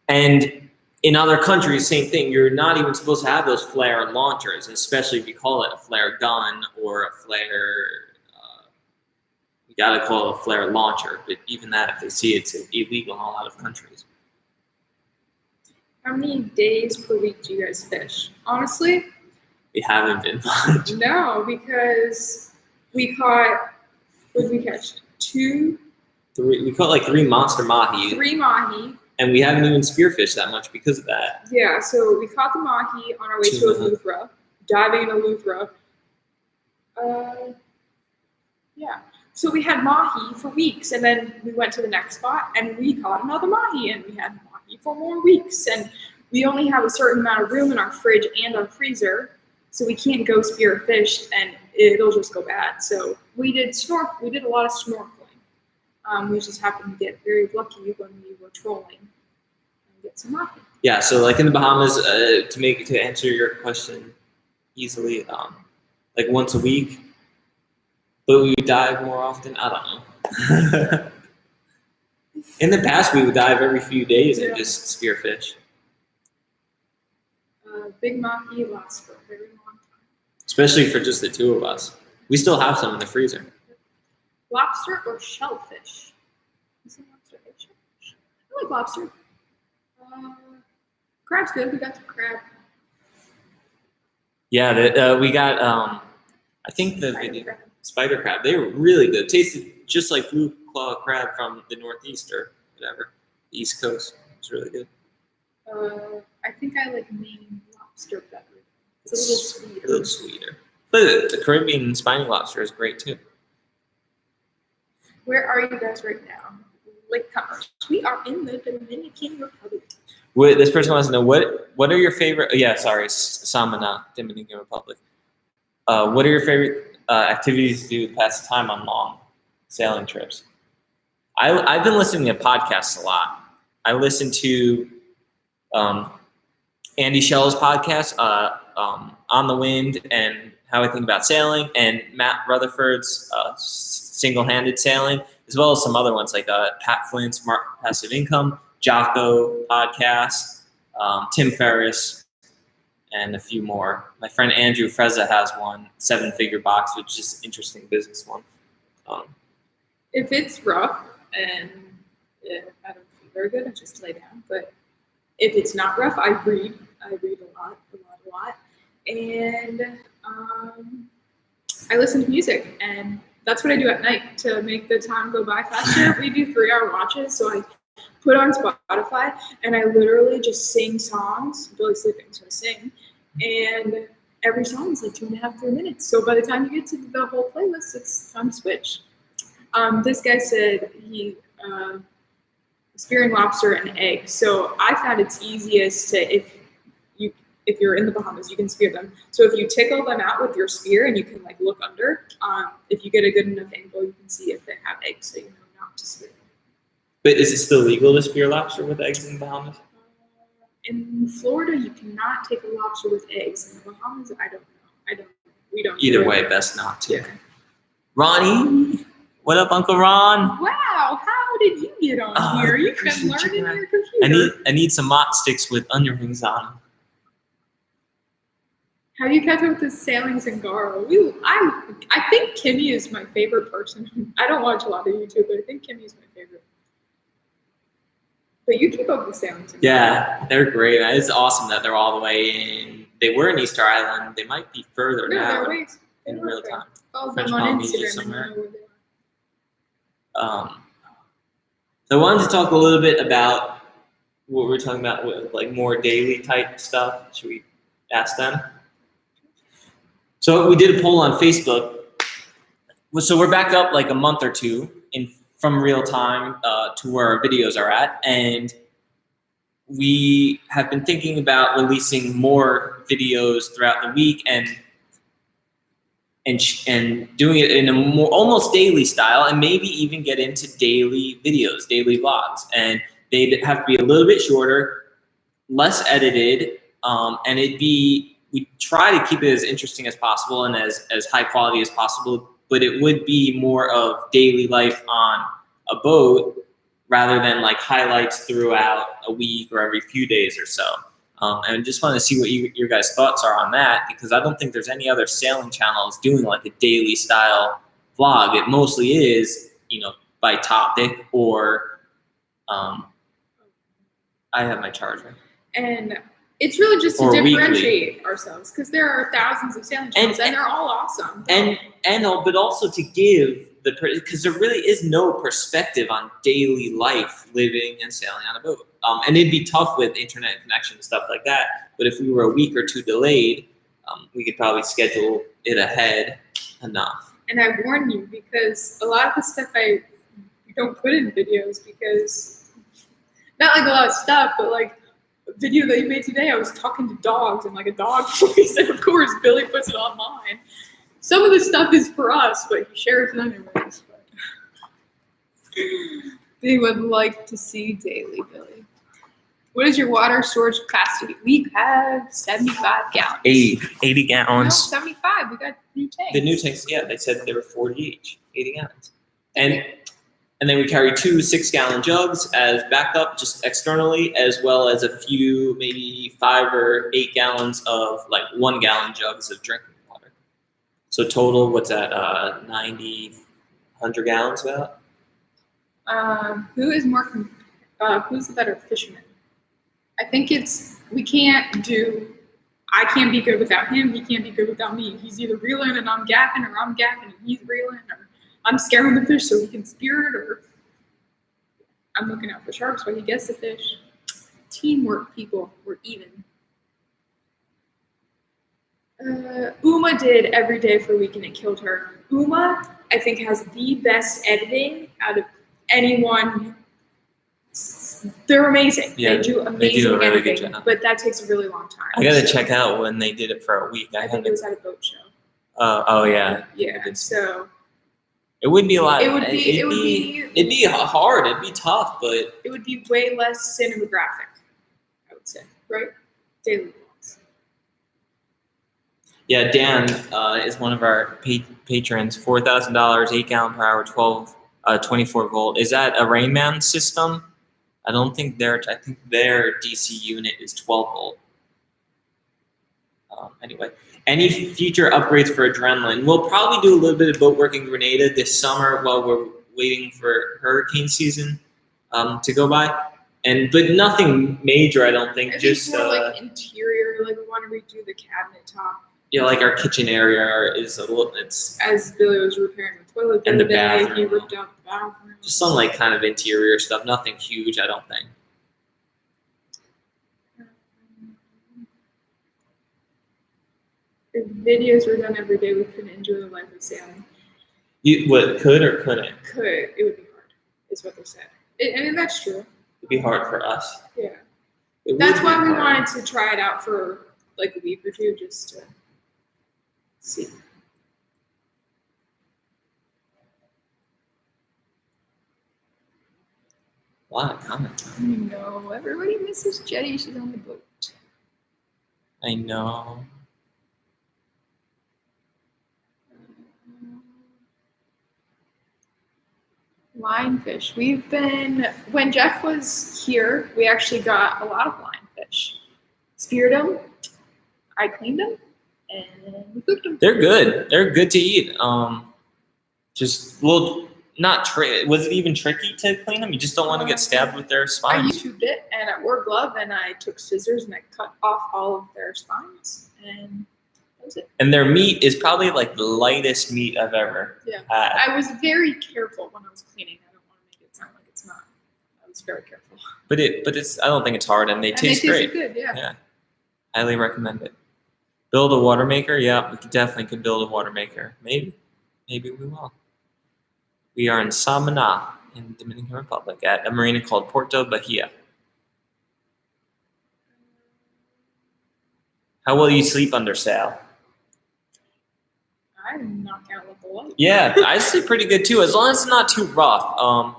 And in other countries, same thing. You're not even supposed to have those flare launchers, especially if you call it a flare gun or a flare. You gotta call it a flare launcher. But even that, if they see it's illegal in a lot of countries. How many days per week do you guys fish? Honestly, we haven't been much. No, because we caught. What did we catch? 2, 3. We caught 3 monster mahi. 3 mahi. And we haven't even spearfished that much because of that. Yeah, so we caught the mahi on our way to Eleuthera, diving in Eleuthera. Yeah. So we had mahi for weeks, and then we went to the next spot, and we caught another mahi, and we had mahi for more weeks. And we only have a certain amount of room in our fridge and our freezer, so we can't go spear a fish, and it'll just go bad. So we did a lot of snorkeling. We just happened to get very lucky when we were trolling and get some mahi. Yeah, so in the Bahamas, to answer your question easily, once a week. But we would dive more often. I don't know. In the past, we would dive every few days and just spear fish. Big mahi lasts for a very long time. Especially for just the two of us. We still have some in the freezer. Lobster or shellfish? Is it lobster or shellfish? I like lobster. Crab's good. We got some crab. Yeah, we got. I think the spider crab. They were really good. Tasted just like blue claw crab from the Northeast or whatever, the East Coast. It's really good. I think I like Maine lobster better. It's a little sweeter. A little sweeter. But the Caribbean spiny lobster is great too. Where are you guys right now? Latecomers. We are in the Dominican Republic. This person wants to know what are your favorite? Samana, Dominican Republic. What are your favorite activities to do to pass the time on long sailing trips? I've been listening to podcasts a lot. I listen to Andy Schell's podcast, On the Wind, and how I think about sailing, and Matt Rutherford's single-handed sailing, as well as some other ones like Pat Flynn's Smart Passive Income, Jocko podcast, Tim Ferriss, and a few more. My friend Andrew Frezza has one, 7-Figure Box, which is an interesting business one. If it's rough and I don't feel very good, I just lay down. But if it's not rough, I read. I read a lot. And I listen to music, and that's what I do at night to make the time go by faster. We do 3-hour watches, so I put on Spotify, and I literally just sing songs. Billy's sleeping, so I sing. And every song is like 2.5, 3 minutes. So by the time you get to the whole playlist, it's time to switch. This guy said he spearing lobster and egg. So I found it's easiest to, if you're in the Bahamas, you can spear them. So if you tickle them out with your spear and you can like look under, if you get a good enough angle, you can see if they have eggs, so you know not to spear them. But is it still legal to spear lobster with eggs in the Bahamas? In Florida, you cannot take a lobster with eggs. In the Bahamas, I don't know. We don't. Either way, best not to. Yeah. Ronnie, what up, Uncle Ron? Wow, how did you get on here? You've been learning your computer. I need some mott sticks with onion rings on them. How do you catch up with the sailing Zingaro? I think Kimmy is my favorite person. I don't watch a lot of YouTube, but I think Kimmy is my favorite. But you keep up with sailing Zingaro. Yeah, they're great. It's awesome that they're all the way in. They were in Easter Island. They might be further now in real time. Follow French them on Polynesia Instagram somewhere. and you know where they are. So I wanted to talk a little bit about what we're talking about with like more daily type stuff. Should we ask them? So we did a poll on Facebook. So we're back up like a month or two from real time to where our videos are at, and we have been thinking about releasing more videos throughout the week and doing it in a more almost daily style, and maybe even get into daily videos, daily vlogs, and they'd have to be a little bit shorter, less edited, and we try to keep it as interesting as possible and as high quality as possible, but it would be more of daily life on a boat rather than like highlights throughout a week or every few days or so. And just want to see what your guys' thoughts are on that, because I don't think there's any other sailing channels doing like a daily style vlog. It mostly is, by topic or I have my charger. And it's really just to or differentiate ourselves, because there are thousands of sailing channels and they're all awesome. But also to give because there really is no perspective on daily life living and sailing on a boat. And it'd be tough with internet connection and stuff like that. But if we were a week or two delayed, we could probably schedule it ahead enough. And I warn you, because a lot of the stuff I don't put in videos, because not like a lot of stuff, but like a video that you made today, I was talking to dogs and like a dog voice, and of course Billy puts it online. Some of the stuff is for us, but he shares it anyways. They would like to see daily, Billy. What is your water storage capacity? We have 75 gallons. 80 gallons. No, 75. We got new tanks. The new tanks, yeah, they said they were 40 each, 80 gallons. And then we carry 2 6-gallon jugs as backup, just externally, as well as a few, maybe 5 or 8 gallons of like 1-gallon jugs of drinking water. So total, what's that? 90, 100 gallons about? Who's the better fisherman? I think I can't be good without him, he can't be good without me. He's either reeling and I'm gapping, or I'm gapping and he's reeling, or I'm scaring the fish so he can spear it, or I'm looking out for sharks while he gets the fish. Teamwork, people. We're even. Uma did every day for a week and it killed her. Uma, I think, has the best editing out of anyone. They're amazing. Yeah, they do amazing they do a really editing, good job. but that takes a really long time. I gotta check out when they did it for a week. I think it was at a boat show. Oh yeah. Yeah. So it would be a lot. It'd be hard. It'd be tough, but it would be way less cinematographic, I would say, right? Daily vlogs. Yeah, Dan is one of our patrons. $4,000, 8 gallon per hour, 24 volt. Is that a Rainman system? I don't think I think their DC unit is 12 volt. Anyway, any future upgrades for Adrenaline? We'll probably do a little bit of boat work in Grenada this summer while we're waiting for hurricane season to go by. But nothing major, I don't think. I just think more like interior, like we want to redo the cabinet top. Yeah, like our kitchen area is a little. It's as Billy was repairing the toilet and the other day, bathroom. he ripped out the bathroom. Just some like kind of interior stuff. Nothing huge, I don't think. If videos were done every day, we couldn't enjoy the life of sailing. You what could or couldn't? Could. It would be hard, is what they said. I mean, that's true. It'd be hard for us. Yeah. It That's would why be we hard. wanted to try it out for like a week or two, just to see. A lot of comments. I know. Everybody misses Jetty. She's on the boat. I know. Lionfish. When Jeff was here, we actually got a lot of lionfish. Speared them, I cleaned them, and we cooked them. They're good. They're good to eat. Just not was it even tricky to clean them? You just don't want to get stabbed with their I spines. YouTubed it, and I wore a glove, and I took scissors, and I cut off all of their spines, and that was it. And their meat is probably like the lightest meat I've ever had. I was very careful when I was cleaning. I don't want to make it sound like it's not. I was very careful. But it's. I don't think it's hard, and they taste tasted great. good, yeah. Highly recommend it. Build a water maker? Yeah, we definitely could build a water maker. Maybe we will. We are in Samana in the Dominican Republic at a marina called Porto Bahia. How will you sleep under sail? I knock out with the light. Yeah, I sleep pretty good too, as long as it's not too rough.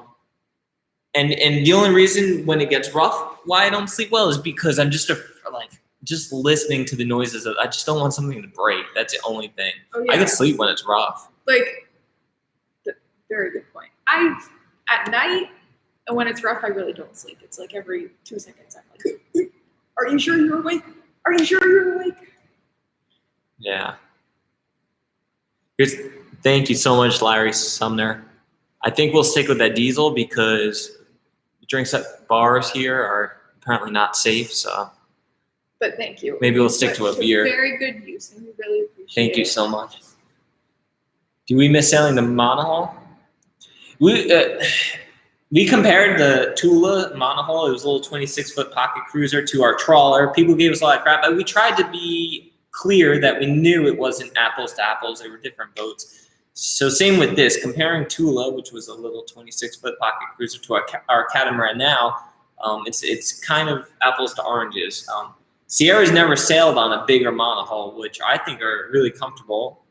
And the only reason when it gets rough why I don't sleep well is because I'm just listening to the noises. I just don't want something to break. That's the only thing. Oh, yeah. I can sleep when it's rough. Very good point. At night, and when it's rough, I really don't sleep. It's like every 2 seconds, I'm like, "Are you sure you're awake? Are you sure you're awake?" Yeah. Thank you so much, Larry Sumner. I think we'll stick with that diesel because the drinks at bars here are apparently not safe. So. But thank you. Maybe we'll stick to a beer. Very good use, and we really appreciate it. Thank you so much. Do we miss sailing the Monohull? We compared the Tula Monohull, it was a little 26-foot pocket cruiser, to our trawler. People gave us a lot of crap, but we tried to be clear that we knew it wasn't apples to apples. They were different boats. So same with this, comparing Tula, which was a little 26-foot pocket cruiser, to our catamaran now, it's kind of apples to oranges. Sierra's never sailed on a bigger monohull, which I think are really comfortable.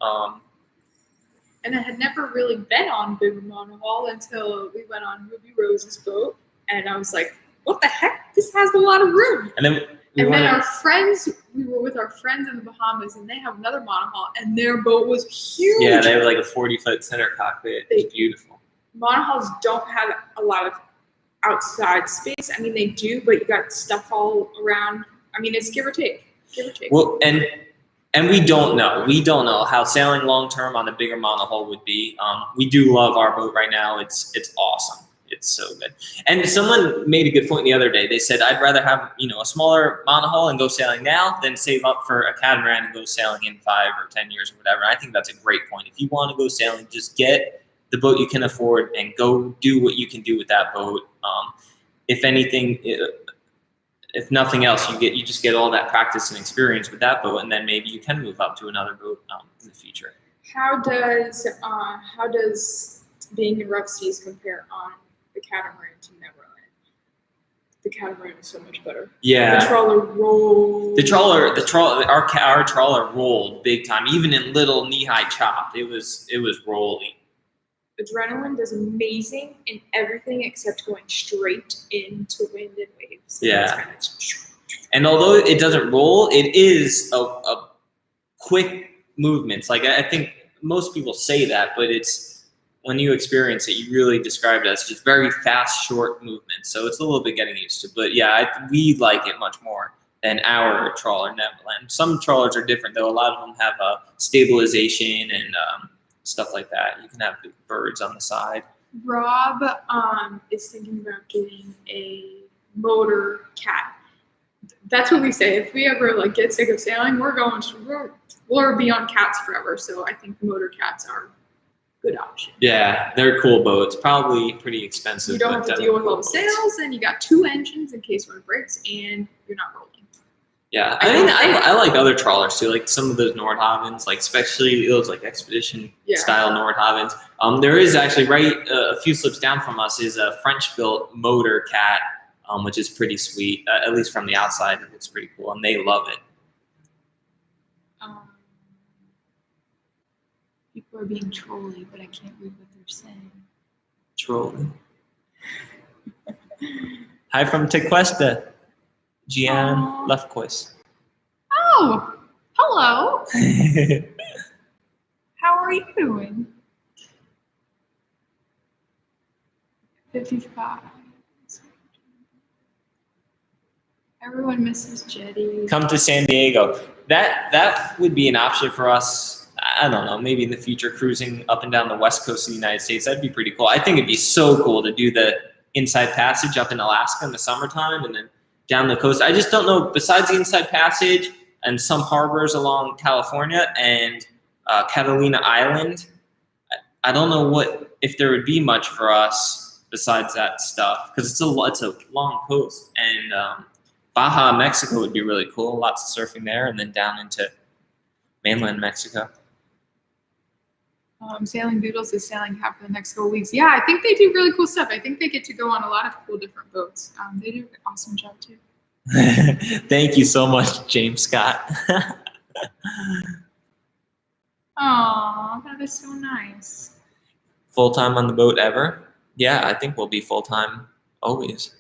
And I had never really been on bigger monohull until we went on Ruby Rose's boat, and I was like, "What the heck? This has a lot of room." And then we were with our friends in the Bahamas, and they have another monohull, and their boat was huge. Yeah, they have like a 40-foot center cockpit. It's beautiful. Monohulls don't have a lot of outside space. I mean, they do, but you got stuff all around. I mean, it's give or take. Well, and we don't know. We don't know how sailing long term on a bigger monohull would be. We do love our boat right now. It's awesome. It's so good. And someone made a good point the other day. They said, I'd rather have a smaller monohull and go sailing now than save up for a catamaran and go sailing in 5 or 10 years or whatever. I think that's a great point. If you want to go sailing, just get the boat you can afford and go do what you can do with that boat. If anything, if nothing else, you just get all that practice and experience with that boat, and then maybe you can move up to another boat in the future. How does being in rough seas compare on the catamaran to Neverland? The catamaran is so much better. Yeah. The trawler rolled. Our trawler rolled big time, even in little knee-high chop. It was rolly. Adrenaline does amazing in everything except going straight into wind and waves. Yeah. And although it doesn't roll, it is a quick movements. Like I think most people say that, but it's when you experience it, you really describe it as just very fast, short movements. So it's a little bit getting used to. But yeah, we like it much more than our trawler Neverland. Some trawlers are different though. A lot of them have stabilization and stuff like that. You can have the birds on the side. Rob is thinking about getting a motor cat. That's what we say. If we ever like get sick of sailing, we'll be on cats forever. So I think motor cats are a good option. Yeah, they're cool boats. Probably pretty expensive. You don't have to deal with all the sails, and you got 2 engines in case one breaks, and you're not rolling. Yeah, I mean, I like other trawlers too, like some of those Nordhavens, like especially those like expedition style Nordhavens. There is actually a few slips down from us is a French-built motor cat, which is pretty sweet. At least from the outside, it looks pretty cool, and they love it. People are being trolly, but I can't read what they're saying. Trolly. Hi from Tequesta. Gian Lefquist. Oh, hello. How are you doing? 55. Everyone misses Jetty. Come to San Diego. That would be an option for us. I don't know, maybe in the future, cruising up and down the west coast of the United States. That'd be pretty cool. I think it'd be so cool to do the Inside Passage up in Alaska in the summertime and then down the coast. I just don't know, besides the Inside Passage and some harbors along California and Catalina Island, I don't know if there would be much for us besides that stuff, because it's a long coast. And Baja, Mexico would be really cool. Lots of surfing there, and then down into mainland Mexico. Sailing Doodles is sailing half for the next couple weeks. Yeah, I think they do really cool stuff. I think they get to go on a lot of cool different boats. They do an awesome job too. Thank you so much, James Scott. Oh, that is so nice. Full-time on the boat ever? Yeah, I think we'll be full-time always.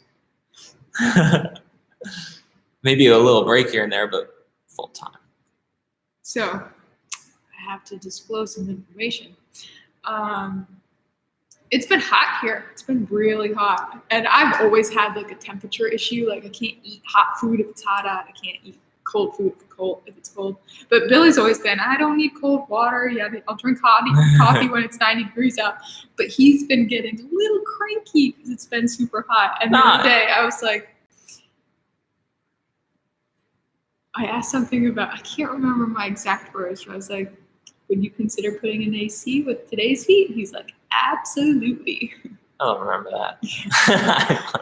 Maybe a little break here and there, but full-time. So, I have to disclose some information. It's been hot here. It's been really hot. And I've always had like a temperature issue. Like I can't eat hot food if it's hot out. I can't eat cold food if it's cold. But Billy's always been, I don't need cold water. Yeah, I'll drink coffee when it's 90 degrees out. But he's been getting a little cranky because it's been super hot. And the other day I was like, I asked something about, I can't remember my exact words. I was like, would you consider putting an AC with today's heat? He's like, absolutely. I don't remember that.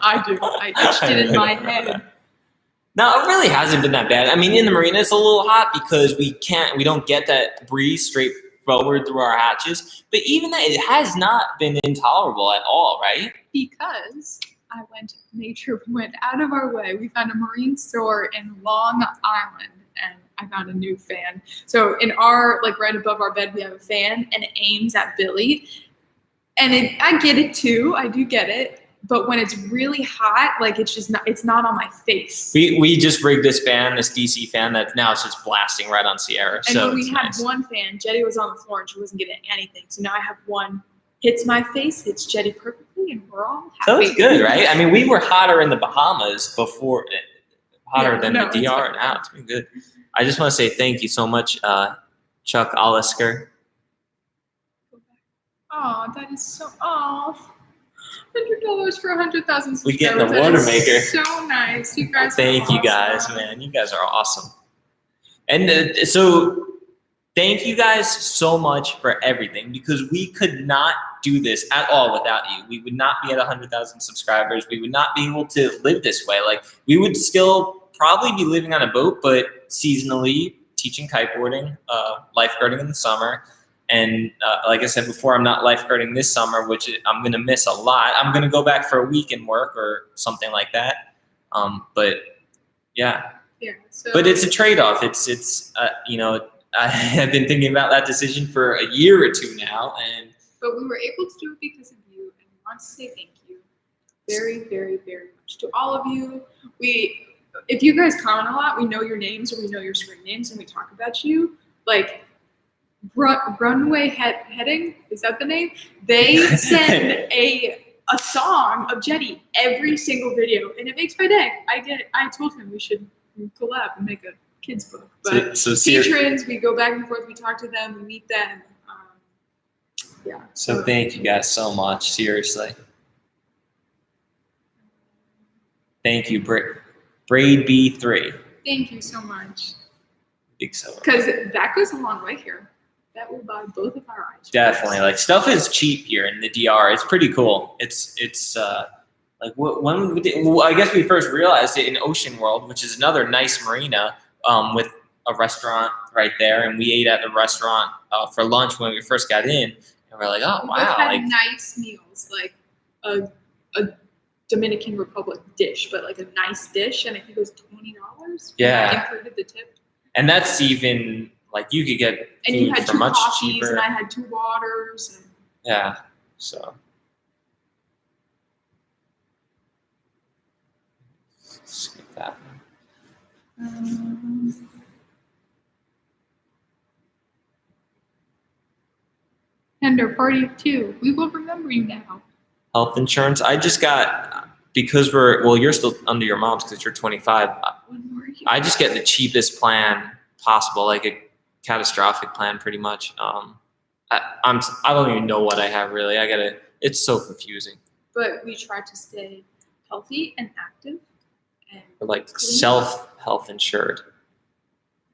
I do. I etched it in my head. No, it really hasn't been that bad. I mean, in the marina, it's a little hot because we don't get that breeze straight forward through our hatches. But even that, it has not been intolerable at all, right? Because we went out of our way. We found a marine store in Long Island, and I found a new fan. So in our, like right above our bed, we have a fan, and it aims at Billy. And I get it too. I do get it. But when it's really hot, like it's not on my face. We just rigged this fan, this DC fan, that now it's just blasting right on Sierra. And when we had one fan, Jetty was on the floor and she wasn't getting anything. So now I have one, hits my face, hits Jetty perfectly, and we're all happy. So it's good, right? I mean, we were hotter in the Bahamas before, than the DR, and now it's been good. I just want to say thank you so much, Chuck Olisker. Oh, that is so, $100 for 100,000 subscribers. We get the water maker. So nice. You guys Thank you guys, man. You guys are awesome. And so thank you guys so much for everything, because we could not do this at all without you. We would not be at 100,000 subscribers. We would not be able to live this way. Like, we would still probably be living on a boat, but seasonally teaching kiteboarding, lifeguarding in the summer. And like I said before, I'm not lifeguarding this summer, which I'm going to miss a lot. I'm going to go back for a week and work or something like that. But yeah. Yeah. So, but it's a trade-off. It's I have been thinking about that decision for a year or two now, but we were able to do it because of you, and we want to say thank you very, very, very much to all of you. If you guys comment a lot, we know your names or we know your screen names and we talk about you. like runway heading, is that the name? They send a song of Jetty every single video, and it makes my day. I told him we should collab and make a kids book. But patrons, we go back and forth, we talk to them, we meet them. Yeah. So thank you guys so much. Seriously. Thank you, Braid B3. Thank you so much. Big so. Because that goes a long way here. That will buy both of our eyes. Definitely. Like, stuff is cheap here in the DR. It's pretty cool. It's like when we did, well, I guess we first realized it in Ocean World, which is another nice marina with a restaurant right there, and we ate at the restaurant for lunch when we first got in, and we're like, oh, we wow. Both had like nice meals, like a Dominican Republic dish, but like a nice dish, and I think it was $20. Yeah. That included the tip. And that's even, like, you could get and you food had for 2 much coffees, cheaper. and I had 2 waters. And yeah, so. Skip that one. Tender party 2. We will remember you now. Health insurance. I just got, because you're still under your mom's because you're 25. I just get the cheapest plan possible, like a catastrophic plan, pretty much. I don't even know what I have really. It's so confusing. But we try to stay healthy and active. And like self-health insured.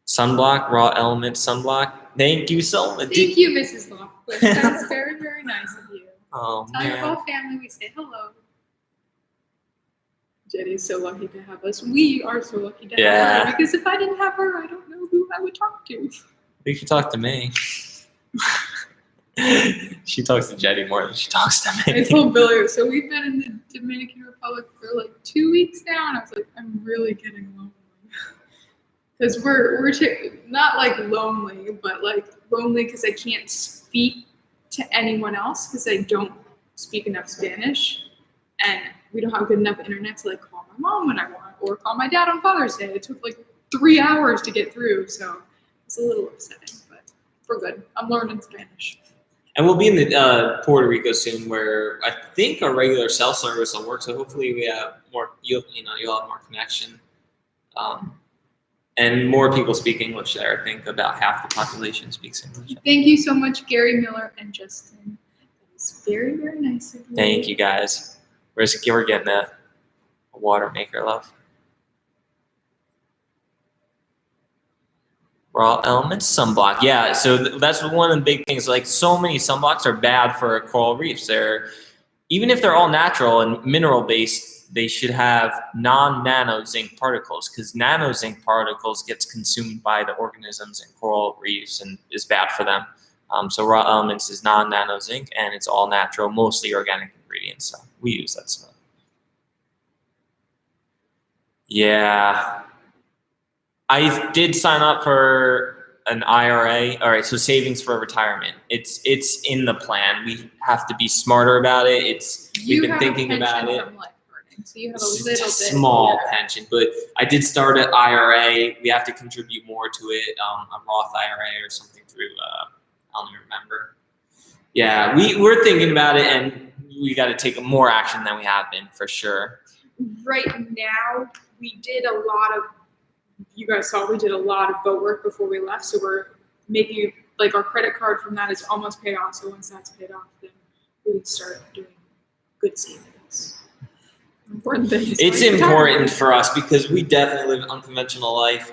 Sunblock, raw element sunblock. Thank you so much. Thank you, Mrs. Lockwood. That's very, very nice of you. Oh, Tell your man. whole family we say hello. Jenny's so lucky to have us. We are so lucky to have her, because if I didn't have her, I don't know who I would talk to. You should talk to me. She talks to Jetty more than she talks to me. I told Billy, so we've been in the Dominican Republic for like 2 weeks now, and I was like, I'm really getting lonely. Because we're not like lonely, but like lonely because I can't speak to anyone else because I don't speak enough Spanish, and we don't have good enough internet to like call my mom when I want, or call my dad on Father's Day. It took like 3 hours to get through, so it's a little upsetting, but we're good. I'm learning Spanish. And we'll be in the Puerto Rico soon, where I think our regular cell service will work. So hopefully we have more. You'll have more connection, and more people speak English there. I think about half the population speaks English. Thank you so much, Gary Miller and Justin. That is very, very nice of you. Thank you, guys. We're getting a water maker, love. Raw elements, sunblock. Yeah, so that's one of the big things. Like, so many sunblocks are bad for coral reefs. Even if they're all natural and mineral based, they should have non-nano zinc particles, because nano zinc particles gets consumed by the organisms in coral reefs and is bad for them. So raw elements is non-nano zinc, and it's all natural, mostly organic ingredients. So we use that stuff. Yeah. I did sign up for an IRA. All right, so savings for retirement. It's in the plan. We have to be smarter about it. We've been thinking about it. From Lifeguarding, so you have a little bit. Small pension, but I did start an IRA. We have to contribute more to it, a Roth IRA or something through. I don't even remember. Yeah, we're thinking about it, and we got to take more action than we have been, for sure. Right now, we did a lot of. You guys saw we did a lot of boat work before we left, so we're making, like, our credit card from that is almost paid off. So once that's paid off, then we start doing good savings. Important things. It's important for us because we definitely live an unconventional life.